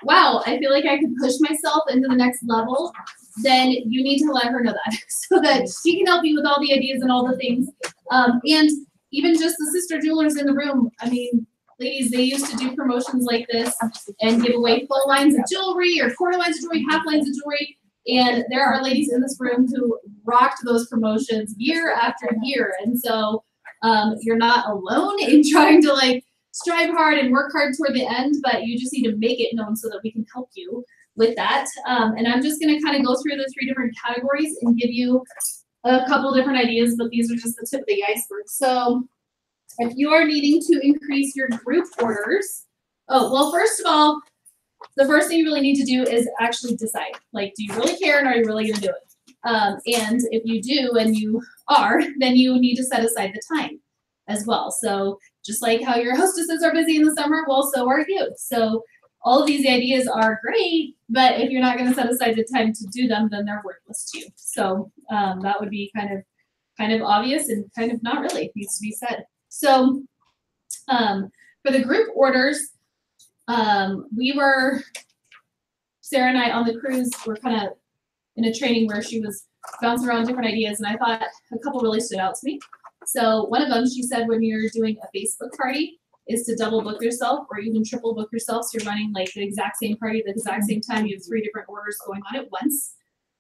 wow, I feel like I could push myself into the next level, then you need to let her know that so that she can help you with all the ideas and all the things. And even just the sister jewelers in the room, I mean, ladies, they used to do promotions like this and give away full lines of jewelry or quarter lines of jewelry, half lines of jewelry. And there are ladies in this room who rocked those promotions year after year. And so you're not alone in trying to like strive hard and work hard toward the end, but you just need to make it known so that we can help you with that. And I'm just going to kind of go through the 3 different categories and give you a couple different ideas, but these are just the tip of the iceberg. So if you are needing to increase your group orders, well, first of all, the first thing you really need to do is actually decide, like, do you really care and are you really going to do it? And if you do and you are, then you need to set aside the time as well. So just like how your hostesses are busy in the summer, well, so are you. So all of these ideas are great, but if you're not going to set aside the time to do them, then they're worthless to you. So that would be kind of obvious and kind of not really, needs to be said. So for the group orders, Sarah and I on the cruise were kind of in a training where she was bouncing around different ideas, and I thought a couple really stood out to me. So one of them, she said, when you're doing a Facebook party, is to double book yourself or even triple book yourself. So you're running like the exact same party at the exact same time. You have 3 different orders going on at once.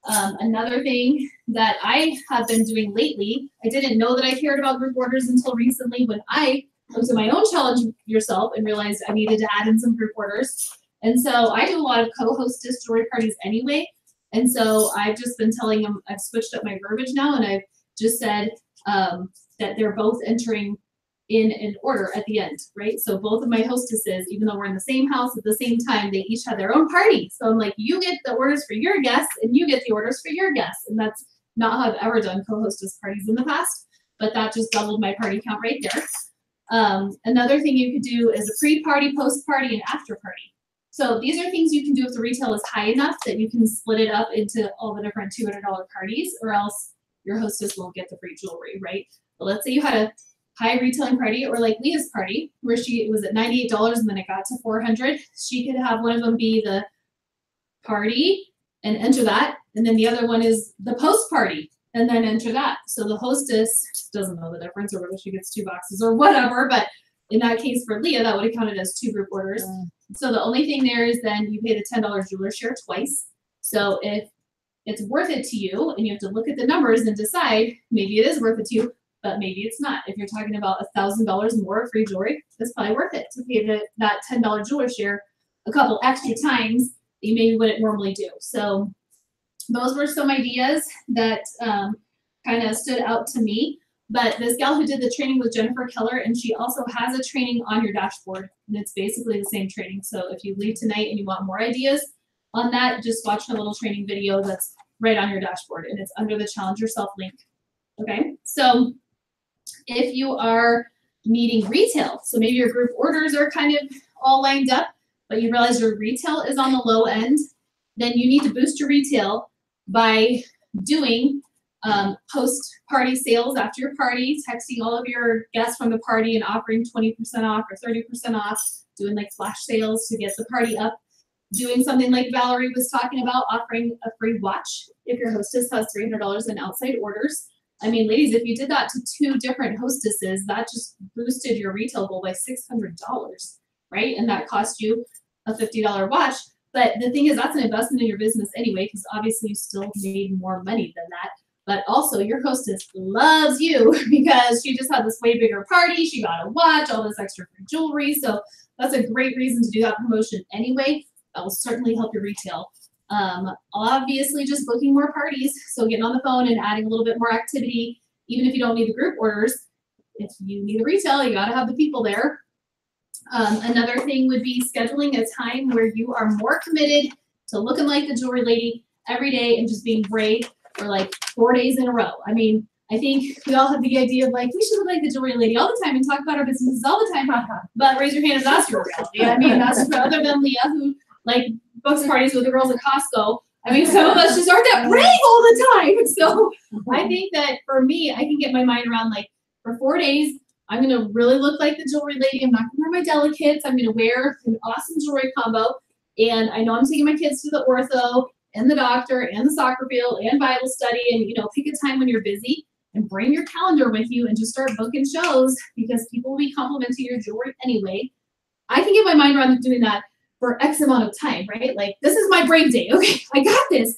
Another thing that I have been doing lately, I didn't know that I cared about group orders until recently when I looked at my own challenge yourself and realized I needed to add in some group orders. And so I do a lot of co-hostess jewelry parties anyway. And so I've just been telling them, I've switched up my verbiage now, and I've just said that they're both entering in an order at the end, right? So both of my hostesses, even though we're in the same house at the same time, they each have their own party. So I'm like, you get the orders for your guests and you get the orders for your guests. And that's not how I've ever done co-hostess parties in the past, but that just doubled my party count right there. Another thing you could do is a pre-party, post-party, and after-party. So these are things you can do if the retail is high enough that you can split it up into all the different $200 parties, or else your hostess won't get the free jewelry, right? But let's say you had a high retailing party, or like Leah's party, where it was at $98 and then it got to $400. She could have one of them be the party and enter that, and then the other one is the post party and then enter that. So the hostess doesn't know the difference, or whether she gets 2 boxes or whatever, but in that case for Leah, that would have counted as 2 group orders. So the only thing there is then you pay the $10 jeweler share twice. So if it's worth it to you and you have to look at the numbers and decide, maybe it is worth it to you, but maybe it's not. If you're talking about $1,000 more of free jewelry, it's probably worth it to pay that $10 jeweler share a couple extra times that you maybe wouldn't normally do. So those were some ideas that kind of stood out to me. But this gal who did the training was Jennifer Keller, and she also has a training on your dashboard, and it's basically the same training. So if you leave tonight and you want more ideas on that, just watch her little training video that's right on your dashboard, and it's under the Challenge Yourself link. Okay, so if you are needing retail, so maybe your group orders are kind of all lined up, but you realize your retail is on the low end, then you need to boost your retail by doing post-party sales after your party, texting all of your guests from the party and offering 20% off or 30% off, doing like flash sales to get the party up, doing something like Valerie was talking about, offering a free watch if your hostess has $300 in outside orders. I mean, ladies, if you did that to 2 different hostesses, that just boosted your retail goal by $600, right? And that cost you a $50 watch. But the thing is, that's an investment in your business anyway, because obviously you still made more money than that. But also your hostess loves you because she just had this way bigger party. She got a watch, all this extra free jewelry. So that's a great reason to do that promotion anyway. That will certainly help your retail. Obviously just booking more parties. So getting on the phone and adding a little bit more activity, even if you don't need the group orders. If you need the retail, you gotta have the people there. Another thing would be scheduling a time where you are more committed to looking like the jewelry lady every day and just being brave for like 4 days in a row. I mean, I think we all have the idea of like, we should look like the jewelry lady all the time and talk about our businesses all the time. But raise your hand if that's your reality. I mean, that's other than Leah, who like books parties with the girls at Costco. I mean, some of us just aren't that brave all the time. So I think that for me, I can get my mind around like for 4 days, I'm going to really look like the jewelry lady. I'm not going to wear my delicates. I'm going to wear an awesome jewelry combo. And I know I'm taking my kids to the ortho and the doctor and the soccer field and Bible study, and, you know, pick a time when you're busy and bring your calendar with you and just start booking shows because people will be complimenting your jewelry anyway. I can get my mind around doing that for X amount of time, right? Like, this is my brave day. Okay, I got this.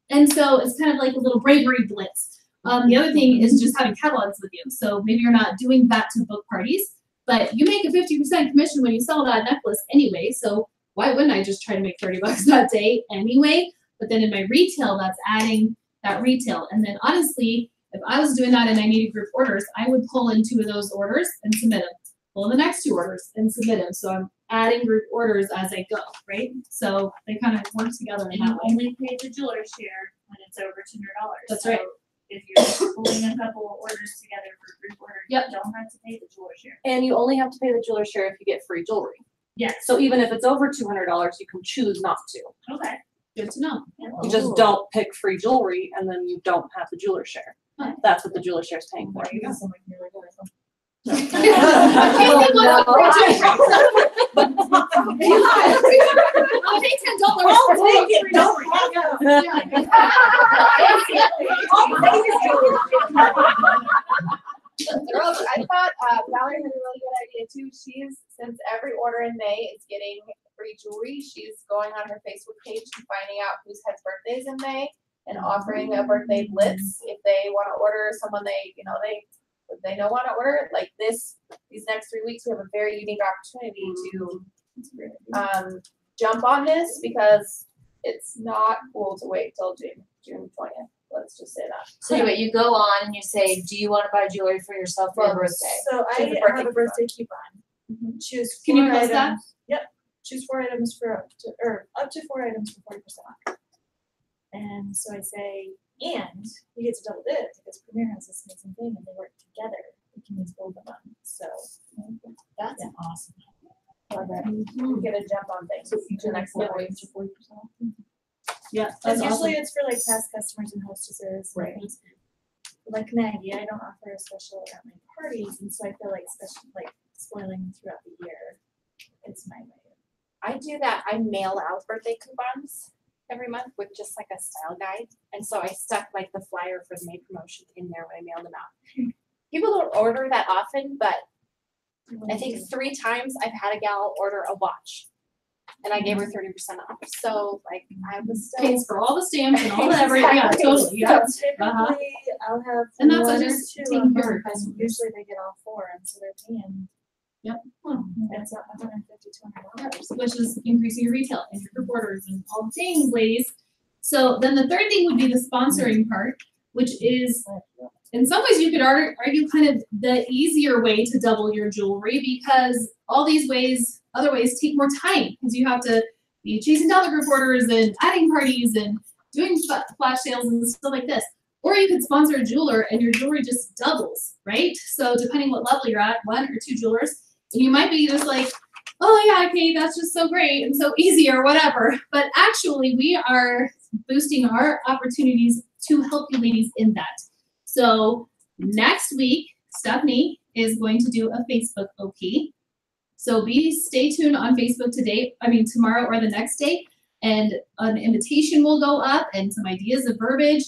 And so it's kind of like a little bravery blitz. The other thing is just having catalogs with you. So maybe you're not doing that to book parties, but you make a 50% commission when you sell that necklace anyway. So why wouldn't I just try to make $30 that day anyway? But then in my retail, that's adding that retail. And then honestly, if I was doing that and I needed group orders, I would pull in 2 of those orders and submit them. Pull in the next 2 orders and submit them. So I'm adding group orders as I go, right? So they kind of work together in And that you way. only pay the jeweler share when it's over $200. That's So right. if you're pulling a couple of orders together for group order, Yep. you don't have to pay the jeweler share. And you only have to pay the jeweler share if you get free jewelry. Yes. So even if it's over $200, you can choose not to. Okay. Good to know. You just don't pick free jewelry and then you don't have the jeweler share. That's what the jeweler share is paying for. There you go. I'll pay $10. I'll take it. Don't Girls, I thought Valerie had a really good idea too. She's, since every order in May is getting free jewelry, she's going on her Facebook page and finding out who's had birthdays in May and offering a birthday blitz if they want to order someone they know want to order like this. These next 3 weeks, we have a very unique opportunity to jump on this because it's not cool to wait till June 20th. Let's just say that. So anyway, you go on and you say, do you want to buy jewelry for yourself for your birthday? So I Choose a have a birthday coupon. Choose Can you 4 post that? items. Yep. Choose 4 items for up to 4 items for 40% off. And so I say, and you get to double dip because Premier has this amazing thing and they work together. You can use both of them. So that's awesome. We get a jump on things for the next couple weeks. Yeah, And that's usually awesome. it's for like past customers and hostesses. Right. Like Maggie, I don't offer a special at my parties, and so I feel like spoiling throughout the year. It's my way. I do that. I mail out birthday coupons every month with just like a style guide. And so I stuck like the flyer for the May promotion in there when I mailed them out. People don't order that often, but I think 3 times I've had a gal order a watch. And I gave her 30% off. So like I was still Pays for all the stamps and all the everything. Yeah, totally. Yeah. So typically, I'll have And that's 1 or just 2 taking of care them, of but customers. usually they get all 4, and so they're paying. Yep. It's $150, $200. Which is increasing your retail and your group orders and all the things, ladies. So then the third thing would be the sponsoring part, which is in some ways you could argue kind of the easier way to double your jewelry because all these other ways take more time because you have to be chasing down the group orders and adding parties and doing flash sales and stuff like this. Or you could sponsor a jeweler and your jewelry just doubles, right? So depending what level you're at, 1 or 2 jewelers, and you might be just like, oh yeah, okay, that's just so great and so easy or whatever. But actually we are boosting our opportunities to help you ladies in that. So next week, Stephanie is going to do a Facebook OP. So stay tuned on Facebook tomorrow or the next day, and an invitation will go up and some ideas of verbiage.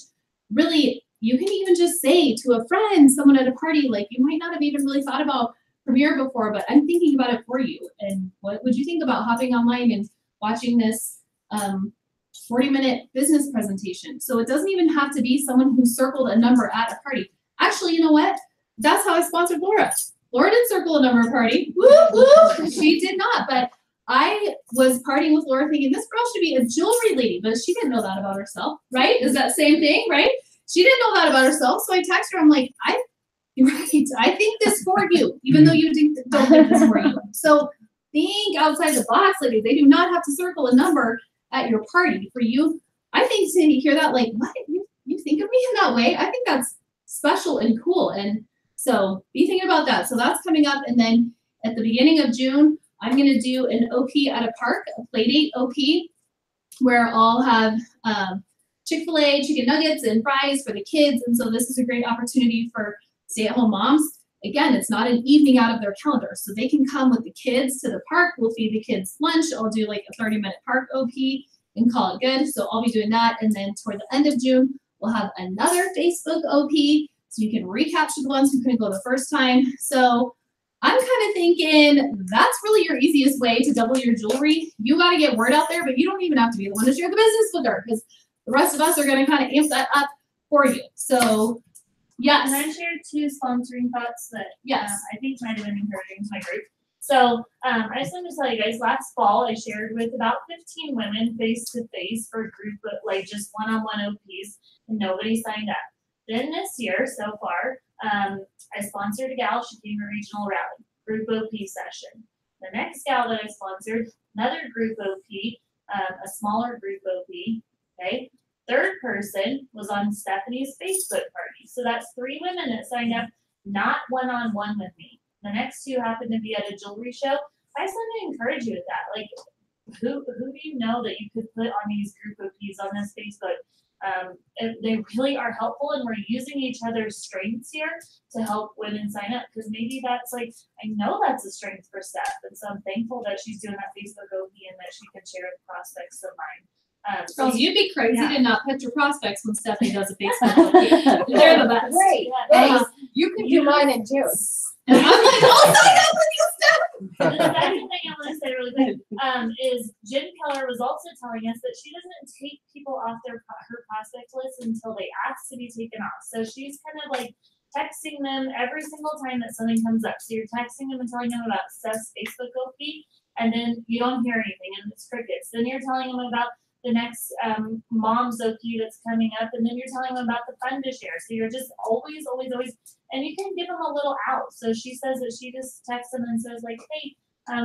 Really, you can even just say to a friend, someone at a party, like you might not have even really thought about Premiere before, but I'm thinking about it for you. And what would you think about hopping online and watching this 40-minute business presentation? So it doesn't even have to be someone who circled a number at a party. Actually, you know what? That's how I sponsored Laura. Laura didn't circle a number party. Woo, woo. She did not, but I was partying with Laura thinking this girl should be a jewelry lady, but she didn't know that about herself, right? Is that same thing, right? She didn't know that about herself, so I texted her. I'm like, I think this for you, even though you don't think this for you. So think outside the box, ladies. They do not have to circle a number at your party for you. I think to hear that, like, what? You think of me in that way? I think that's special and cool. And so be thinking about that. So that's coming up. And then at the beginning of June, I'm going to do an OP at a park, a playdate OP, where I'll have Chick-fil-A chicken nuggets and fries for the kids. And so this is a great opportunity for stay-at-home moms. Again, it's not an evening out of their calendar. So they can come with the kids to the park. We'll feed the kids lunch. I'll do like a 30-minute park OP and call it good. So I'll be doing that. And then toward the end of June, we'll have another Facebook OP. So you can recapture the ones who couldn't go the first time. So I'm kind of thinking that's really your easiest way to double your jewelry. You got to get word out there, but you don't even have to be the one to share the business with her because the rest of us are gonna kind of amp that up for you. So, yes. And I shared 2 sponsoring thoughts that Yes. I think might have been encouraging to my group. So I just wanted to tell you guys, last fall I shared with about 15 women face to face for a group of like just one-on-one OPs, and nobody signed up. Then this year so far, I sponsored a gal. She came to regional rally, group OP session. The next gal that I sponsored, another group OP, a smaller group OP. Okay. Third person was on Stephanie's Facebook party. So that's 3 women that signed up, not one-on-one with me. The next 2 happened to be at a jewelry show. I just want to encourage you with that. Like, who do you know that you could put on these group OPs on this Facebook? They really are helpful, and we're using each other's strengths here to help women sign up, because maybe that's like, I know that's a strength for Steph, and so I'm thankful that she's doing that Facebook OP and that she can share with prospects of mine. Girls, you'd be crazy to not put your prospects when Stephanie does a Facebook OP. They're the best. Great. You can do mine in June. And I'm like, I'll sign up with you, Steph. And the second thing I want to say really quick is Jen Keller was also telling us that she doesn't take people off her prospect list until they ask to be taken off. So she's kind of like texting them every single time that something comes up. So you're texting them and telling them about Steph's Facebook OP, and then you don't hear anything, and it's crickets. Then you're telling them about the next mom's OP that's coming up, and then you're telling them about the fund to share. So you're just always, and you can give them a little out. So she says that she just texts them and says like, hey,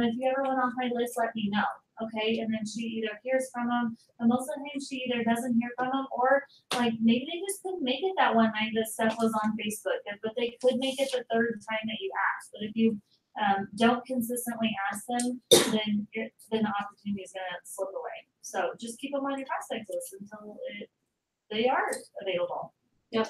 if you ever went off my list, let me know. Okay, and then she either hears from them, and most of the time she either doesn't hear from them, or like maybe they just couldn't make it that one night that Steph was on Facebook, but they could make it the 3rd time that you asked. But if you don't consistently ask them, then the opportunity is going to slip away. So just keep them on your prospect list until they are available. Yep,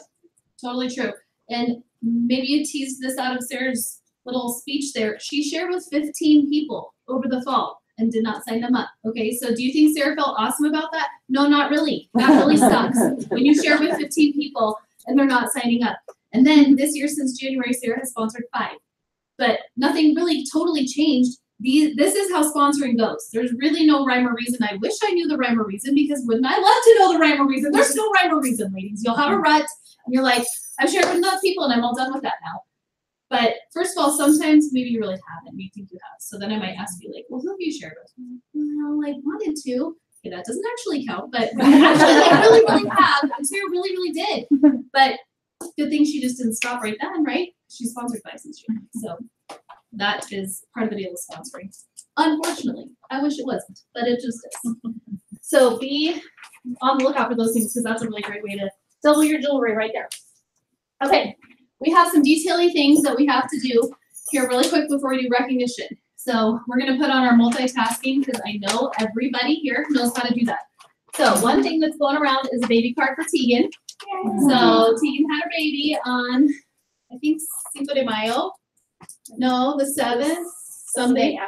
totally true. And maybe you teased this out of Sarah's little speech there. She shared with 15 people over the fall and did not sign them up. Okay, so do you think Sarah felt awesome about that? No, not really. That really sucks. When you share with 15 people and they're not signing up. And then this year, since January, Sarah has sponsored 5. But nothing really totally changed. This is how sponsoring goes. There's really no rhyme or reason. I wish I knew the rhyme or reason, because wouldn't I love to know the rhyme or reason? There's no rhyme or reason, ladies. You'll have a rut, and you're like, I've shared with enough people, and I'm all done with that now. But first of all, sometimes maybe you really haven't. You think you have. So then I might ask you, like, well, who have you shared with? Well, I wanted to. Okay, that doesn't actually count, but actually, I really have. Sarah really did. But good thing she just didn't stop right then, right? She's sponsored by since June. So that is part of the deal with sponsoring. Unfortunately, I wish it wasn't, but it just is. So be on the lookout for those things, because that's a really great way to double your jewelry right there. Okay, we have some detailing things that we have to do here really quick before we do recognition. So we're going to put on our multitasking, because I know everybody here knows how to do that. So one thing that's going around is a baby card for Tegan. So Tegan had her baby on, I think, Cinco de Mayo. No, the 7th, Sunday.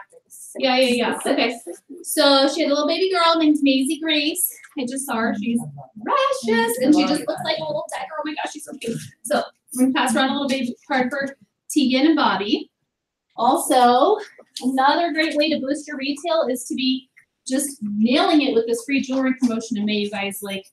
Yeah. Okay. So she had a little baby girl named Maisie Grace. I just saw her. She's precious, and she just looks like a little tiger. Oh my gosh, she's so cute. So we're gonna pass around a little baby card for Tegan and Bobby. Also, another great way to boost your retail is to be just nailing it with this free jewelry promotion in May, you guys. Like,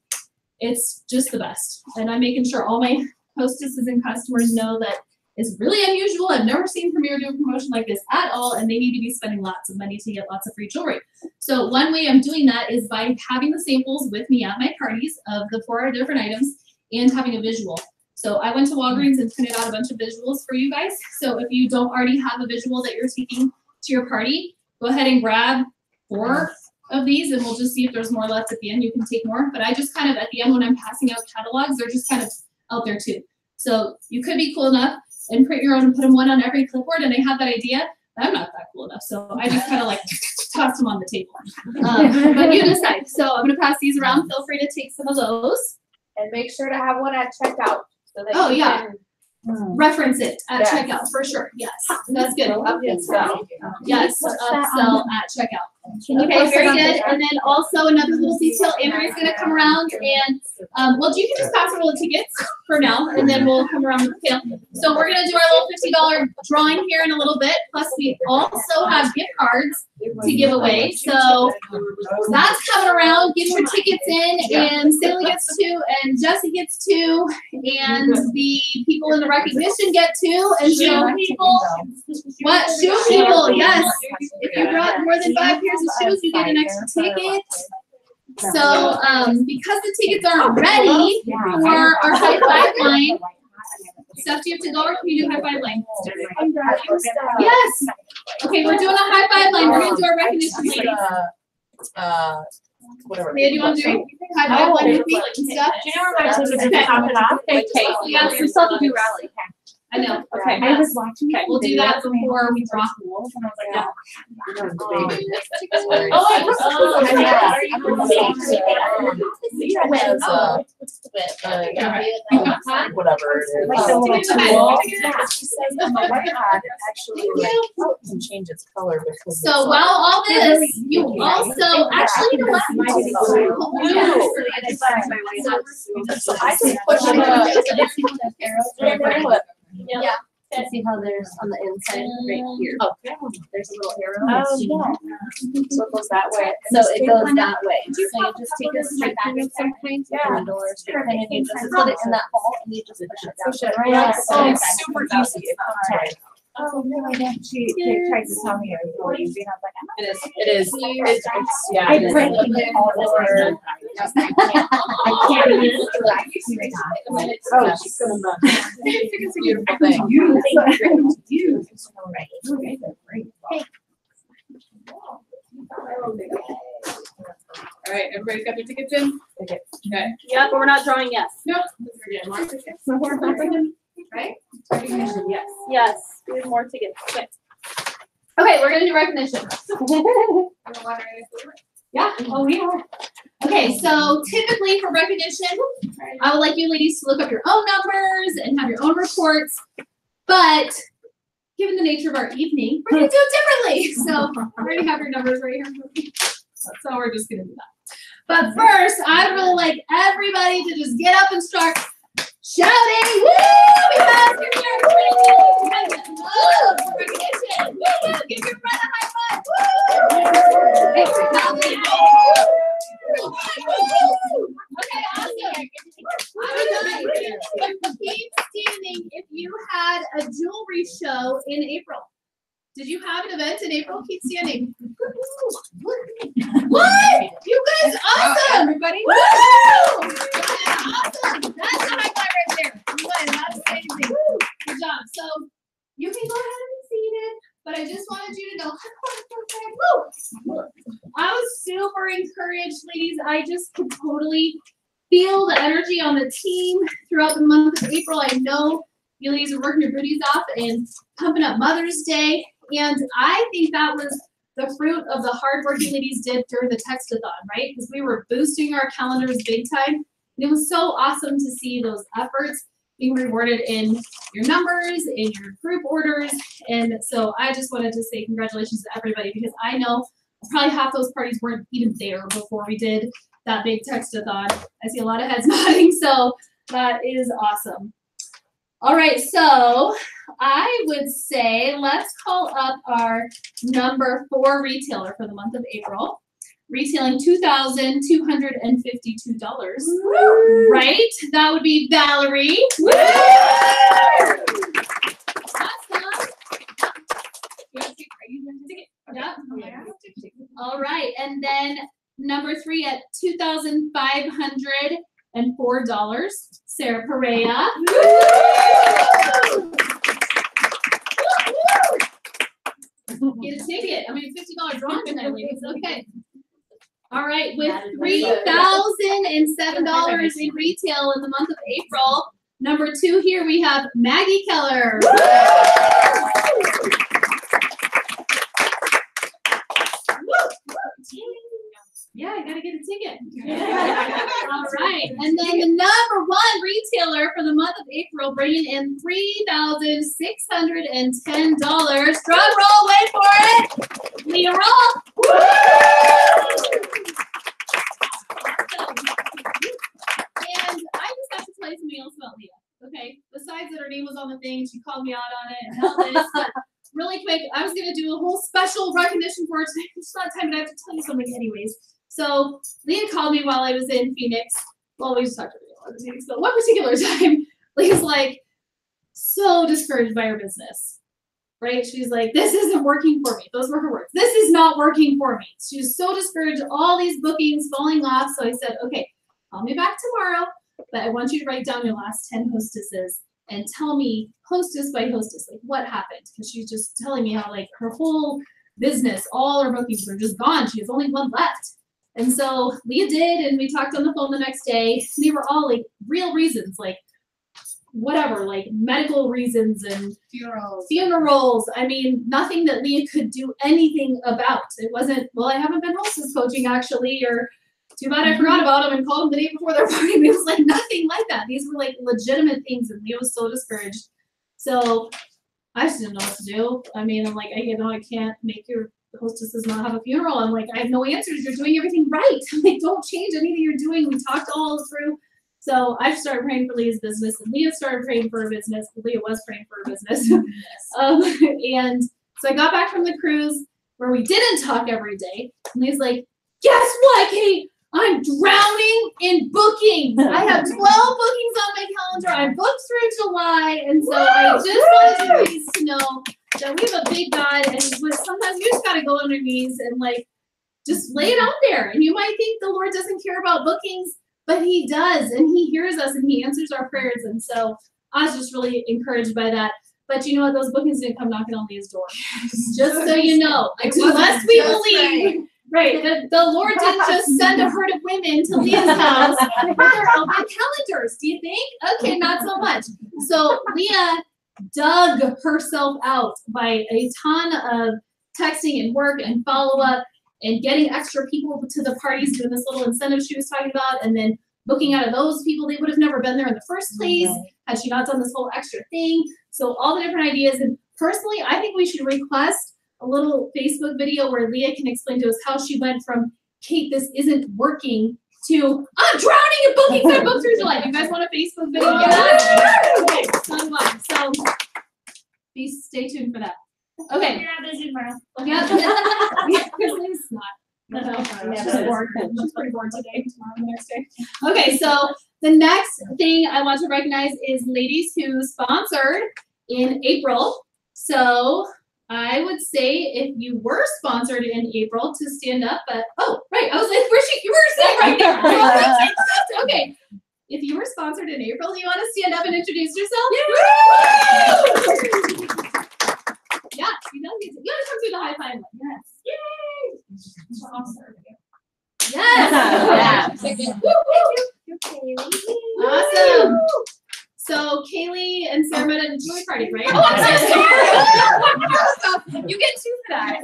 it's just the best. And I'm making sure all my hostesses and customers know that it's really unusual. I've never seen Premier do a promotion like this at all, and they need to be spending lots of money to get lots of free jewelry. So one way I'm doing that is by having the samples with me at my parties of the 4 different items and having a visual. So I went to Walgreens and printed out a bunch of visuals for you guys. So if you don't already have a visual that you're taking to your party, go ahead and grab 4 of these, and we'll just see if there's more left at the end. You can take more, but I just kind of, at the end when I'm passing out catalogs, they're just kind of out there too. So you could be cool enough and print your own and put them one on every clipboard, and I have that idea. I'm not that cool enough, so I just kind of like toss them on the table. But you decide. So I'm going to pass these around. Feel free to take some of those. And make sure to have one at checkout. So that you can reference it at checkout for sure. Yes, that's good. Upsell. Yes, upsell at checkout. Okay, very good. And then also another little detail, Andrea's gonna come around and, well, you can just pass around the tickets for now, and then we'll come around with the tail. So we're gonna do our little $50 drawing here in a little bit, plus we also have gift cards to give away. So that's coming around. Get your tickets in, and Sally gets 2, and Jesse gets 2, and the people in the recognition get 2, and shoe people. What? Shoe people, yes. If you brought more than 5 pairs of shoes, you get an extra ticket. So, because the tickets aren't ready for our high five line, Steph, do you have to go or can you do high five line? Yes. Okay, we're doing a high five line. We're gonna do our recognition, ladies. Whatever. Leah, do you want to do high five line with me and stuff? Do you know where my tickets are popping off? Okay, yes, we still have to do rally. I know. Okay. I was watching. Okay, we'll do that before we draw. Whatever it is. Like the little tool. She says that my white hat actually like can change its color because. So while all this, you also actually you know what? I just push the. Yeah. See how there's on the inside right here. Okay. There's a little arrow. Oh, yeah. So it goes that way. So it goes that way. So you just take a straight pin sometimes. Yeah. And or straight pin and you just put it in that hole and you just push it down. Push it right out. Oh, It's super easy. It comes right. Oh, no, I didn't. She tried to tell me it was really easy. And I was like, it is. It's yeah. I break it all over. I can't even Oh, she's gonna run. It's a beautiful thing. You. All right, everybody's got their tickets in? Okay. Yeah, but we're not drawing yet. No. Right? Recognition, yes. Yes, we have more tickets. Okay. Okay, we're gonna do recognition. Yeah. Oh, we are. Okay, so typically for recognition, I would like you ladies to look up your own numbers and have your own reports. But given the nature of our evening, we're gonna do it differently. So I already have your numbers right here. So we're just gonna do that. But first, I'd really like everybody to just get up and start shouting. Woo! Because you're here. Woo! Recognition. Woo! Give your friend a high five. Woo! Thanks for coming. Okay, awesome. I would like keep standing if you had a jewelry show in April. Did you have an event in April? Keep standing. What? You guys, awesome! Everybody. Woo! Awesome! That's a high five right there. You guys, that's amazing. Good job. So you can go ahead and be seated, but I just wanted you to know. Woo! I was super encouraged, ladies. I just could totally feel the energy on the team throughout the month of April. I know you ladies are working your booties off and pumping up Mother's Day. And I think that was the fruit of the hard work you ladies did during the text-a-thon, right? Because we were boosting our calendars big time. And it was so awesome to see those efforts being rewarded in your numbers, in your group orders. And so I just wanted to say congratulations to everybody because I know probably half those parties weren't even there before we did that big text-a-thon. I see a lot of heads nodding, so that is awesome. All right, so I would say let's call up our number 4 retailer for the month of April, retailing $2,252. Right? That would be Valerie. Woo! Awesome. Yeah. All right, and then number 3 at $2,504. Sarah Perea. Get a ticket. I mean, $50 drawing tonight, ladies. Okay. All right, with $3,007 in retail in the month of April. Number 2 here we have Maggie Keller. Yeah, I gotta get a ticket. All right. And then the number one retailer for the month of April, bringing in $3,610. Drum roll, wait for it. Leah roll. And I just have to tell you something else about Leah. Okay. Besides that her name was on the thing, she called me out on it and all this. But really quick, I was gonna do a whole special recognition for her today. It's not time, but I have to tell you something anyways. So Leah called me while I was in Phoenix. Well, we just talked about other things, but one particular time, Leah's like so discouraged by her business. Right? She's like, this isn't working for me. Those were her words. This is not working for me. She was so discouraged, all these bookings falling off. So I said, okay, call me back tomorrow, but I want you to write down your last 10 hostesses and tell me hostess by hostess, like what happened. Because she's just telling me how like her whole business, all her bookings were just gone. She has only one left. And so Leah did, and we talked on the phone the next day. They were all like real reasons, like whatever, like medical reasons and funerals. I mean, nothing that Leah could do anything about. It wasn't, well, I haven't been hostess coaching actually, or too bad I forgot about them and called them the day before their party. It was like nothing like that. These were like legitimate things, and Leah was so discouraged. So I just didn't know what to do. I mean, I'm like, I can't make your hostesses not have a funeral. I'm like, I have no answers. You're doing everything right. Like, don't change anything you're doing. We talked all through. So I started praying for Leah's business, and Leah started praying for her business. Leah was praying for her business. And so I got back from the cruise where we didn't talk every day. And Leah's like, guess what, Kate? I'm drowning in bookings. I have 12 bookings on my calendar. I'm booked through July. And so I just wanted you ladies to know that we have a big God, and sometimes you just got to go on your knees and like just lay it out there. And you might think the Lord doesn't care about bookings, but he does, and he hears us and he answers our prayers. And so I was just really encouraged by that. But you know what? Those bookings didn't come knocking on Leah's door. Just so you know, unless we believe. Right, the Lord didn't just send a herd of women to Leah's house with their open calendars. Do you think? Okay, not so much. So Leah dug herself out by a ton of texting and work and follow-up and getting extra people to the parties, doing this little incentive she was talking about, and then booking out of those people. They would have never been there in the first place had she not done this whole extra thing. So all the different ideas. And personally, I think we should request a little Facebook video where Leah can explain to us how she went from, Kate, this isn't working, to, I'm drowning in bookings that I booked through July. You guys want a Facebook video on that? Okay, so please stay tuned for that. Okay. You're not busy tomorrow. Yeah, because Leah's not. She's bored. She's pretty bored today, tomorrow, and the next day. Okay, so the next thing I want to recognize is ladies who sponsored in April. So I would say if you were sponsored in April to stand up, but right, I was like, you were sitting right there. Okay, if you were sponsored in April, you want to stand up and introduce yourself? Yeah, you gotta come through the high five one. Yes. Yay! Yes. Awesome. So Kaylee and Sarah met at a jewelry party, right? Oh, I'm so sorry. You get two for that.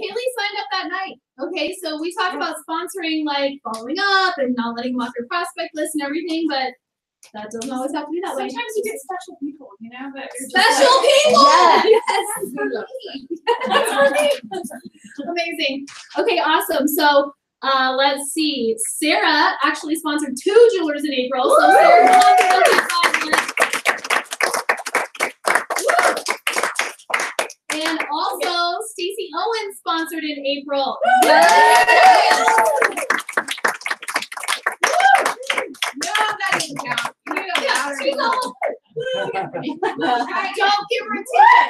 Kaylee signed up that night. Okay, so we talked about sponsoring, like following up and not letting them off your prospect list and everything, but that doesn't always have to be that way. Sometimes you get special people, you know, that special people. Yes. That's right. Amazing. Okay, awesome. So let's see. Sarah actually sponsored 2 jewelers in April. So Sarah, and also Stacey Owens sponsored in April. No, that didn't count. You know that. Don't give her a ticket.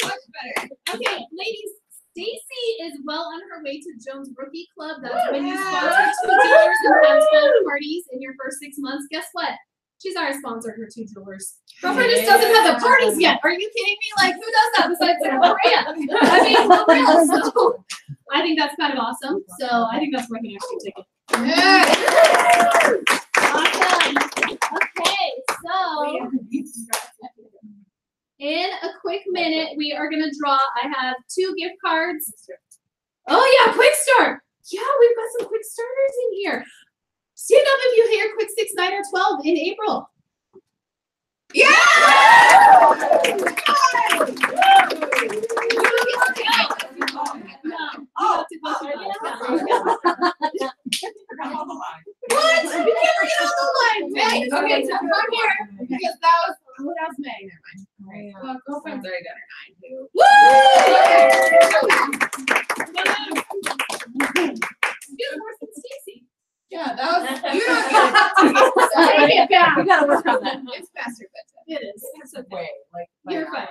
Much better. Okay, ladies, Stacy is well on her way to Jones Rookie Club. That's when you sponsor 2 jewelers and have 12 parties in your first 6 months. Guess what? She's already sponsored her 2 jewelers. Girlfriend just doesn't have the parties yet. Are you kidding me? Like, who does that besides Maria? I mean, for real. So I think that's kind of awesome. So I think that's worth an extra ticket. Awesome. Okay, so in a quick minute, we are gonna draw. I have 2 gift cards. Oh yeah, quick start. Yeah, we've got some quick starters in here. Stand up if you hear quick 6, 9, or 12 in April. Yeah! What? You can't read on the line. Right. Okay, so come here because that was May. Never mind. Well, girlfriend's already done her 9 too. Woo! You're worse than Stacy. Yeah, that was. You don't get it. Yeah, we gotta work on that. It's faster bedtime. It is. It's a way, like. You're fine.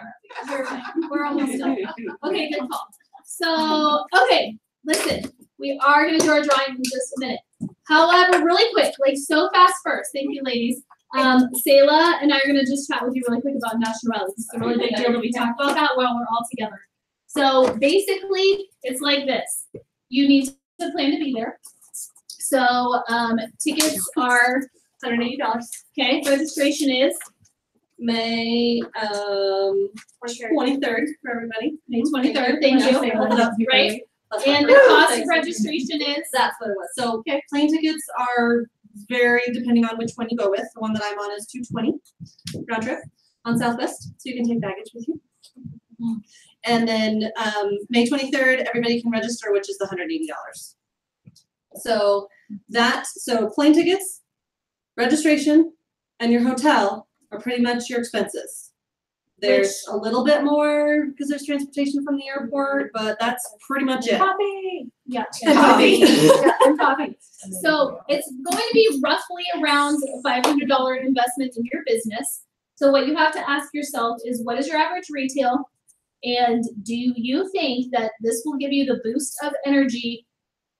You're fine. We're almost done. Okay, good call. So, okay, listen. We are going to do our drawing in just a minute. However, really quick, like so fast first. Thank you, ladies. Sayla and I are going to just chat with you really quick about national rallies. It's a really big deal that we talk about that while we're all together. So basically, it's like this. You need to plan to be there. So tickets are $180. Okay, registration is May 23rd for everybody. May 23rd. Thank you. Right. And the cost of registration is? That's what it was. So plane tickets are vary depending on which one you go with. The one that I'm on is $220 round trip on Southwest, so you can take baggage with you. And then May 23rd, everybody can register, which is the $180. So plane tickets, registration, and your hotel are pretty much your expenses. There's a little bit more because there's transportation from the airport, but that's pretty much it. Coffee. Yeah. And coffee. Yeah, and coffee. So it's going to be roughly around a $500 investment in your business. So what you have to ask yourself is, what is your average retail? And do you think that this will give you the boost of energy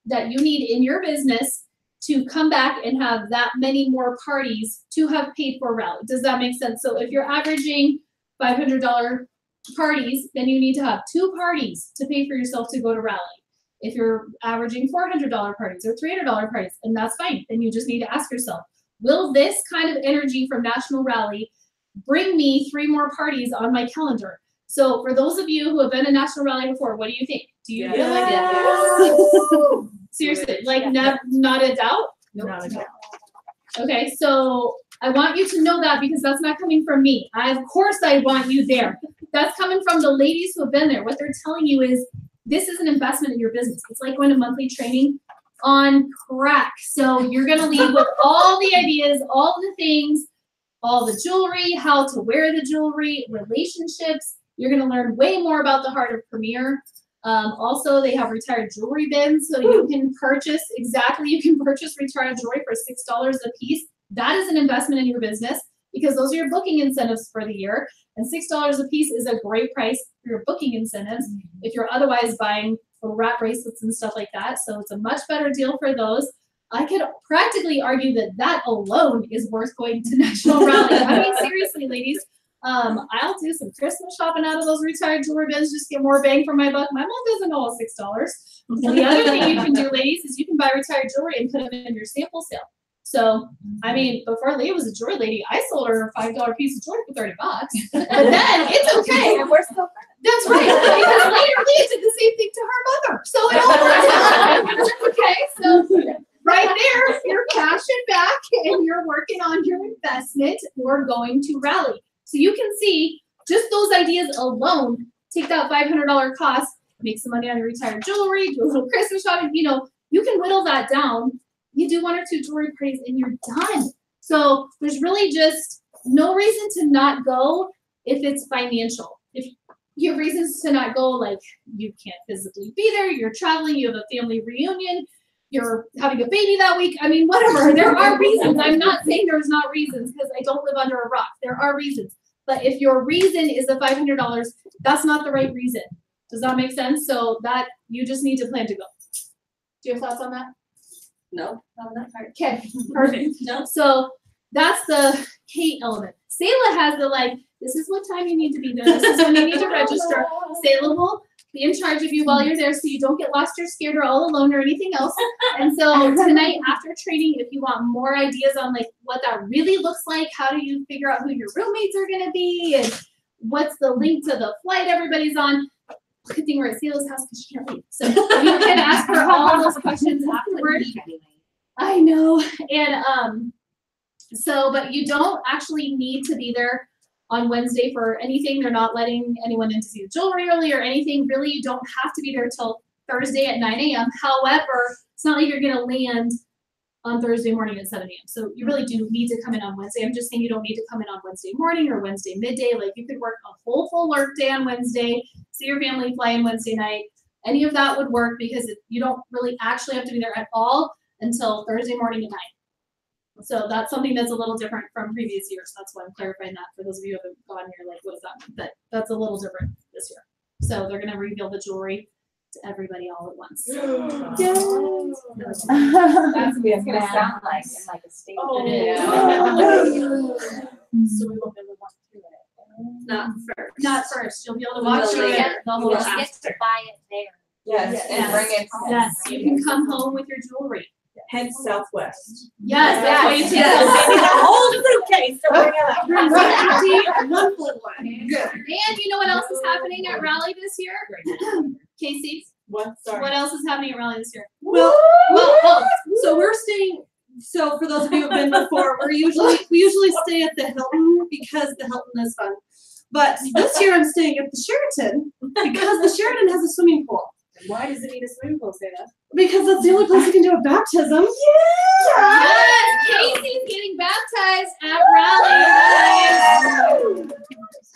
that you need in your business to come back and have that many more parties to have paid for rally? Does that make sense? So if you're averaging $500 parties, then you need to have 2 parties to pay for yourself to go to rally. If you're averaging $400 parties or $300 parties, and that's fine, then you just need to ask yourself, will this kind of energy from National Rally bring me 3 more parties on my calendar? So for those of you who have been to National Rally before, what do you think? Do you feel like it? Seriously, like not a doubt? Nope. Not a doubt. Okay, so I want you to know that because that's not coming from me. Of course I want you there. That's coming from the ladies who have been there. What they're telling you is this is an investment in your business. It's like going to monthly training on crack. So you're going to leave with all the ideas, all the things, all the jewelry, how to wear the jewelry, relationships. You're going to learn way more about the heart of Premier. Also, they have retired jewelry bins, so you can purchase retired jewelry for $6 a piece. That is an investment in your business because those are your booking incentives for the year. And $6 a piece is a great price for your booking incentives if you're otherwise buying little wrap bracelets and stuff like that. So it's a much better deal for those. I could practically argue that alone is worth going to National Rally. I mean, seriously, ladies. I'll do some Christmas shopping out of those retired jewelry bins, just get more bang for my buck. My mom doesn't know all $6. And the other thing you can do, ladies, is you can buy retired jewelry and put them in your sample sale. So, I mean, before Leah was a jewelry lady, I sold her a $5 piece of jewelry for $30. But then it's okay. And we're still friends. That's right. Because later Leah did the same thing to her mother. So it all works out. Okay, so right there, you're cashing back and you're working on your investment or going to rally. So you can see just those ideas alone, take that $500 cost, make some money on your retired jewelry, do a little Christmas shopping, you know, you can whittle that down. You do 1 or 2 jewelry parties and you're done. So there's really just no reason to not go if it's financial. If you have reasons to not go, like you can't physically be there, you're traveling, you have a family reunion, you're having a baby that week. I mean, whatever. There are reasons. I'm not saying there's not reasons because I don't live under a rock. There are reasons. But if your reason is the $500, that's not the right reason. Does that make sense? So that you just need to plan to go. Do you have thoughts on that? No, not on that part. Okay, perfect. No. So that's the Kate element. Sayla has the this is what time you need to be there. This is when you need to register. Sayla will be in charge of you while you're there so you don't get lost or scared or all alone or anything else. And so tonight after training, if you want more ideas on what that really looks like, how do you figure out who your roommates are going to be and what's the link to the flight everybody's on. Good thing we're at Celia's house because she can't leave. So you can ask her all those questions afterward. I know. And so, but you don't actually need to be there on Wednesday for anything. They're not letting anyone in to see the jewelry early or anything. Really, you don't have to be there till Thursday at 9 a.m. However, it's not like you're going to land on Thursday morning at 7 a.m. So you really do need to come in on Wednesday. I'm just saying you don't need to come in on Wednesday morning or Wednesday midday. Like you could work a whole full work day on Wednesday, see your family, fly in Wednesday night. Any of that would work because you don't really actually have to be there at all until Thursday morning at 9. So that's something that's a little different from previous years. That's why I'm clarifying that for those of you who haven't gone here, like, what does that mean? But that's a little different this year. So they're going to reveal the jewelry to everybody all at once. That's what it's gonna sound like in like a state. Oh, Yeah. So we won't be able to walk through it. Not first. Not first. You'll be able to walk through it the whole You time. get to buy it there. Yes, and bring it home. Yes, you can come home with your jewelry. Hence Southwest. Yes, that's why you take Yes. the whole suitcase to bring it up. One empty and one full one. Good. And you know what else is happening at Raleigh this year? Casey, What? Sorry. what else is happening at Raleigh this year? Well, so we're staying. So for those of you who've been before, we usually stay at the Hilton because the Hilton is fun. But this year I'm staying at the Sheraton because the Sheraton has a swimming pool. Why does it need a swimming pool, Sarah? Because that's the only place you can do a baptism. Yes, Casey's getting baptized at Raleigh.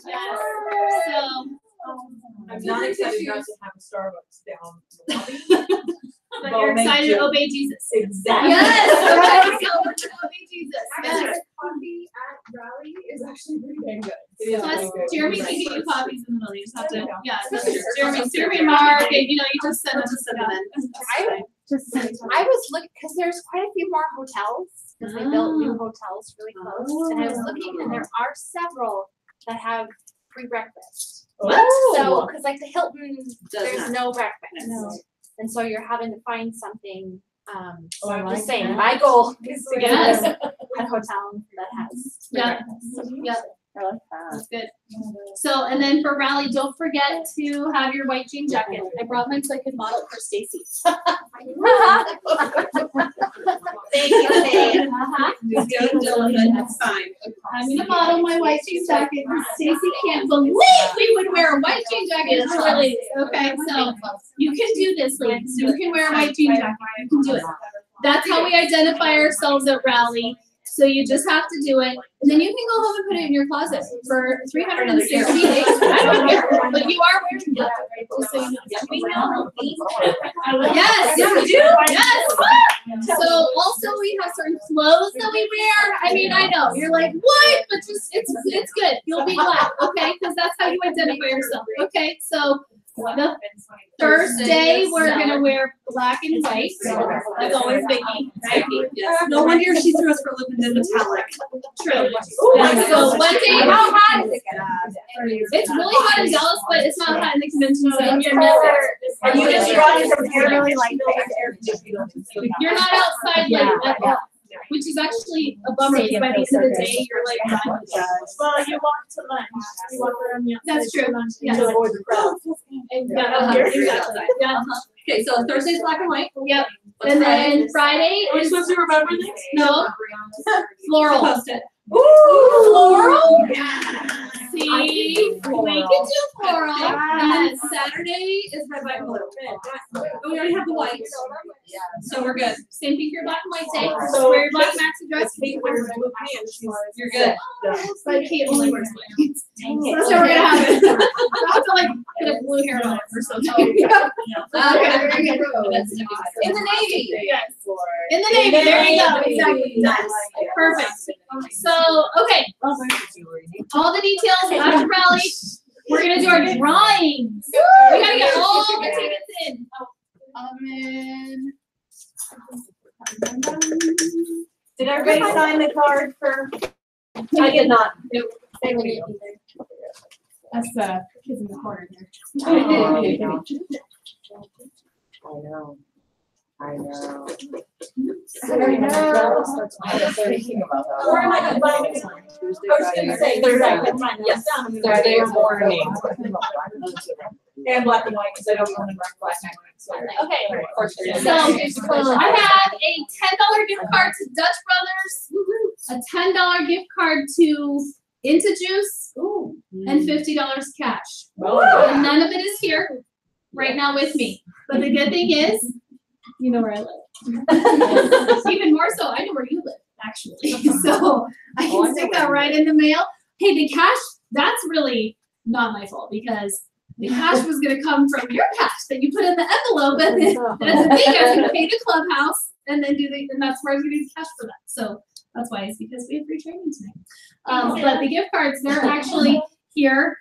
Yes. So I'm not excited not to have a Starbucks down the lobby. but you're excited to obey Jesus. Exactly. Yes. Okay. So we're gonna obey Jesus. Yes. Coffee at Raleigh is actually pretty dang good. Plus, Jeremy can get you coffees in the middle. You just have to, yeah. Jeremy and Mark, and you know, you just send them in. I was looking because there's quite a few more hotels because they built new hotels really close, and I was looking, and there are several that have free breakfast. What? So, because like the Hilton, there's not. no breakfast, and so you're having to find something. So I'm just saying, that. my goal is to get Yes. a hotel that has free Yeah. breakfast. Yeah. I like that. That's good. So, and then for Raleigh, don't forget to have your white jean jacket. I brought mine so I could model it for Stacy. Thank you, Faye. That's fine. I'm gonna model my white jean jacket. Stacy can't believe we would wear a white jean jacket as short ladies. Okay, so you can do this, ladies. You can wear a white jean jacket. You can do it. That's how we identify ourselves at Raleigh. So you just have to do it, and then you can go home and put it in your closet for 360 days. I don't care, but you are wearing it. Just so you know. Yes, yes, we do. Yes. So also we have certain clothes that we wear. I mean, I know you're like, what? But just it's good. You'll be glad, okay? Because that's how you identify yourself. Okay, so. The Thursday we're gonna wear black and white. That's always biggie, right? Yes. No wonder she threw us for looping in metallic. True. So one day, how hot is it gonna be? It's really hot in Dallas, but it's not hot in the convention center. And you just run from here really like You're not outside like that. Which is actually a bummer because by the end of the day you're like done. Well, you walk to lunch. You walk around the outside. That's true. Yeah. Yes. To avoid the crowd. Exactly. Yeah. Okay, so Thursday's black and white. Yep. And then Friday Are we is supposed to remember this? no floral. Post it. Ooh, floral. See, we can do floral. And then Yes. Saturday is red, white, and blue. Oh, we already have the white. So we're good. Same thing for your black and white day. So So wear your black maxi dress. Kate wears blue pants. You're good. But Kate only wears white pants. Dang it. That's what we're gonna have. I'll have to like put a blue hair on it or something. Okay. In the Navy. Yes. In the Navy. There you go. Exactly. Nice. Perfect. So, okay. All the details after Raleigh. We're gonna do our drawings. We gotta get all the tickets in. Did everybody sign the card for? I did not. Nope. That's kids in the corner there. I know. I know. Thinking about that. Or am I gonna buy it? I was gonna say Thursday. Yes, Thursday morning. And black and white, because I don't own black and white. So. Okay. Of course. So I have a $10 gift card to Dutch Brothers, a $10 gift card to Into Juice, and $50 cash. And none of it is here right now with me. But the good thing is, you know where I live. Even more so, I know where you live, actually. So I can stick that right in the mail. Hey, the cash, that's really not my fault because the cash was going to come from your cash that you put in the envelope, and then that's the thing. I was going to pay the clubhouse and then and that's where I was going to use cash for that. So that's why it's because we have free training tonight. But the gift cards, they're actually here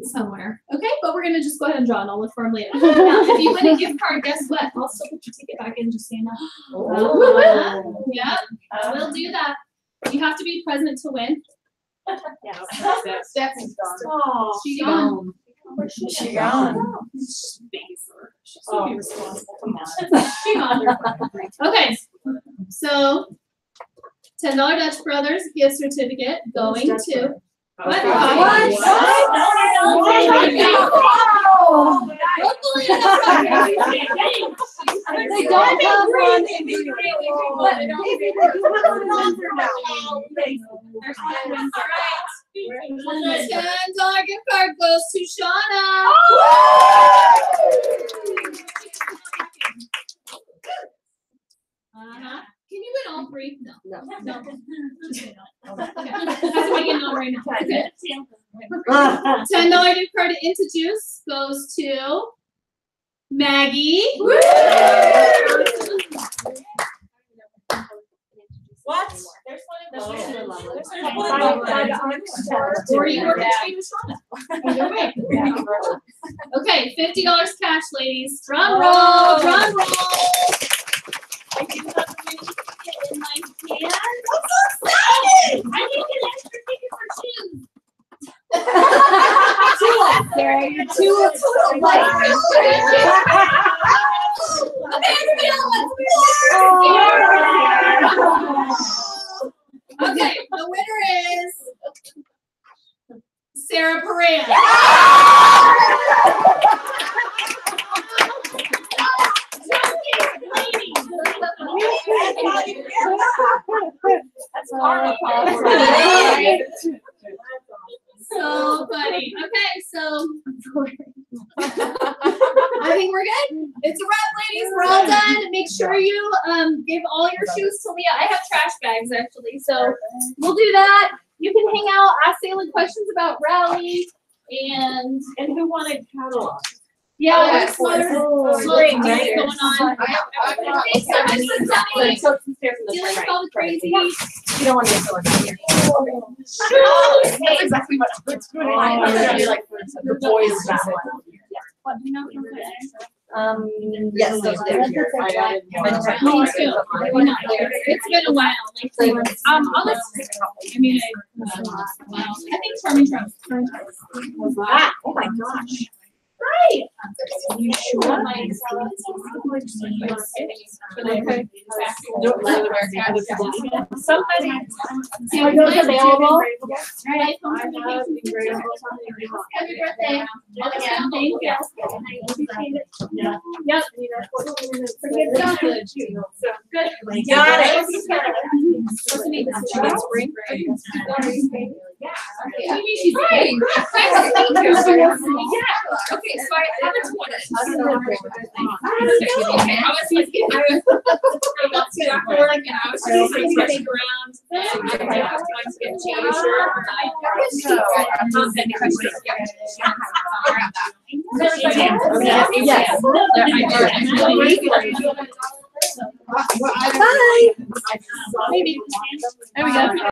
somewhere. Okay, but we're going to just go ahead and draw and I'll look for them later. Now, if you win a gift card, guess what? I'll still put your ticket back in just so you know. Yep, I will do that. You have to be present to win. Stephanie's gone. Oh, she's gone. Where's She gone. She's so irresponsible. Come on. She gone. Okay. So $10 Dutch Brothers gift certificate going to what? They don't have one. $10 gift card goes to Shauna. Can you win all three? No. No. Okay. That's what you know right now. Okay. $10 gift card to Into Juice goes to Maggie. What? There's one in the Or you work Either way. Okay, $50 cash, ladies. Drum roll, drum roll. I do have a mini ticket in my hand. I'm so excited! I need an extra ticket for shoes. Sarah, you're too light. Okay, everybody else, okay, the winner is Sarah Perea. So funny. Okay, so I think we're good. It's a wrap, ladies. We're all done. Make sure you give all your shoes to Leah. I have trash bags actually, so we'll do that. You can hang out, ask Salem questions about rally, and who wanted catalog. Yeah, there's some other great things going on. Okay, so this is Debbie. Dealing with all the crazy. You don't want to get going here. That's exactly what I'm doing. Like the boys' back. What do you know? Yes, those are here. Me too. It's been a while. I'll let I mean, I think Charming Trump. Oh my gosh. Right. You sure? Somebody. Are those available? Right. Happy birthday. Thank you. Yep. Good. Got it. She's right. Okay, so I have a 20. Okay, I was just getting I was just rushing around and I was going to get changed. Yes. Bye. Maybe. There we go.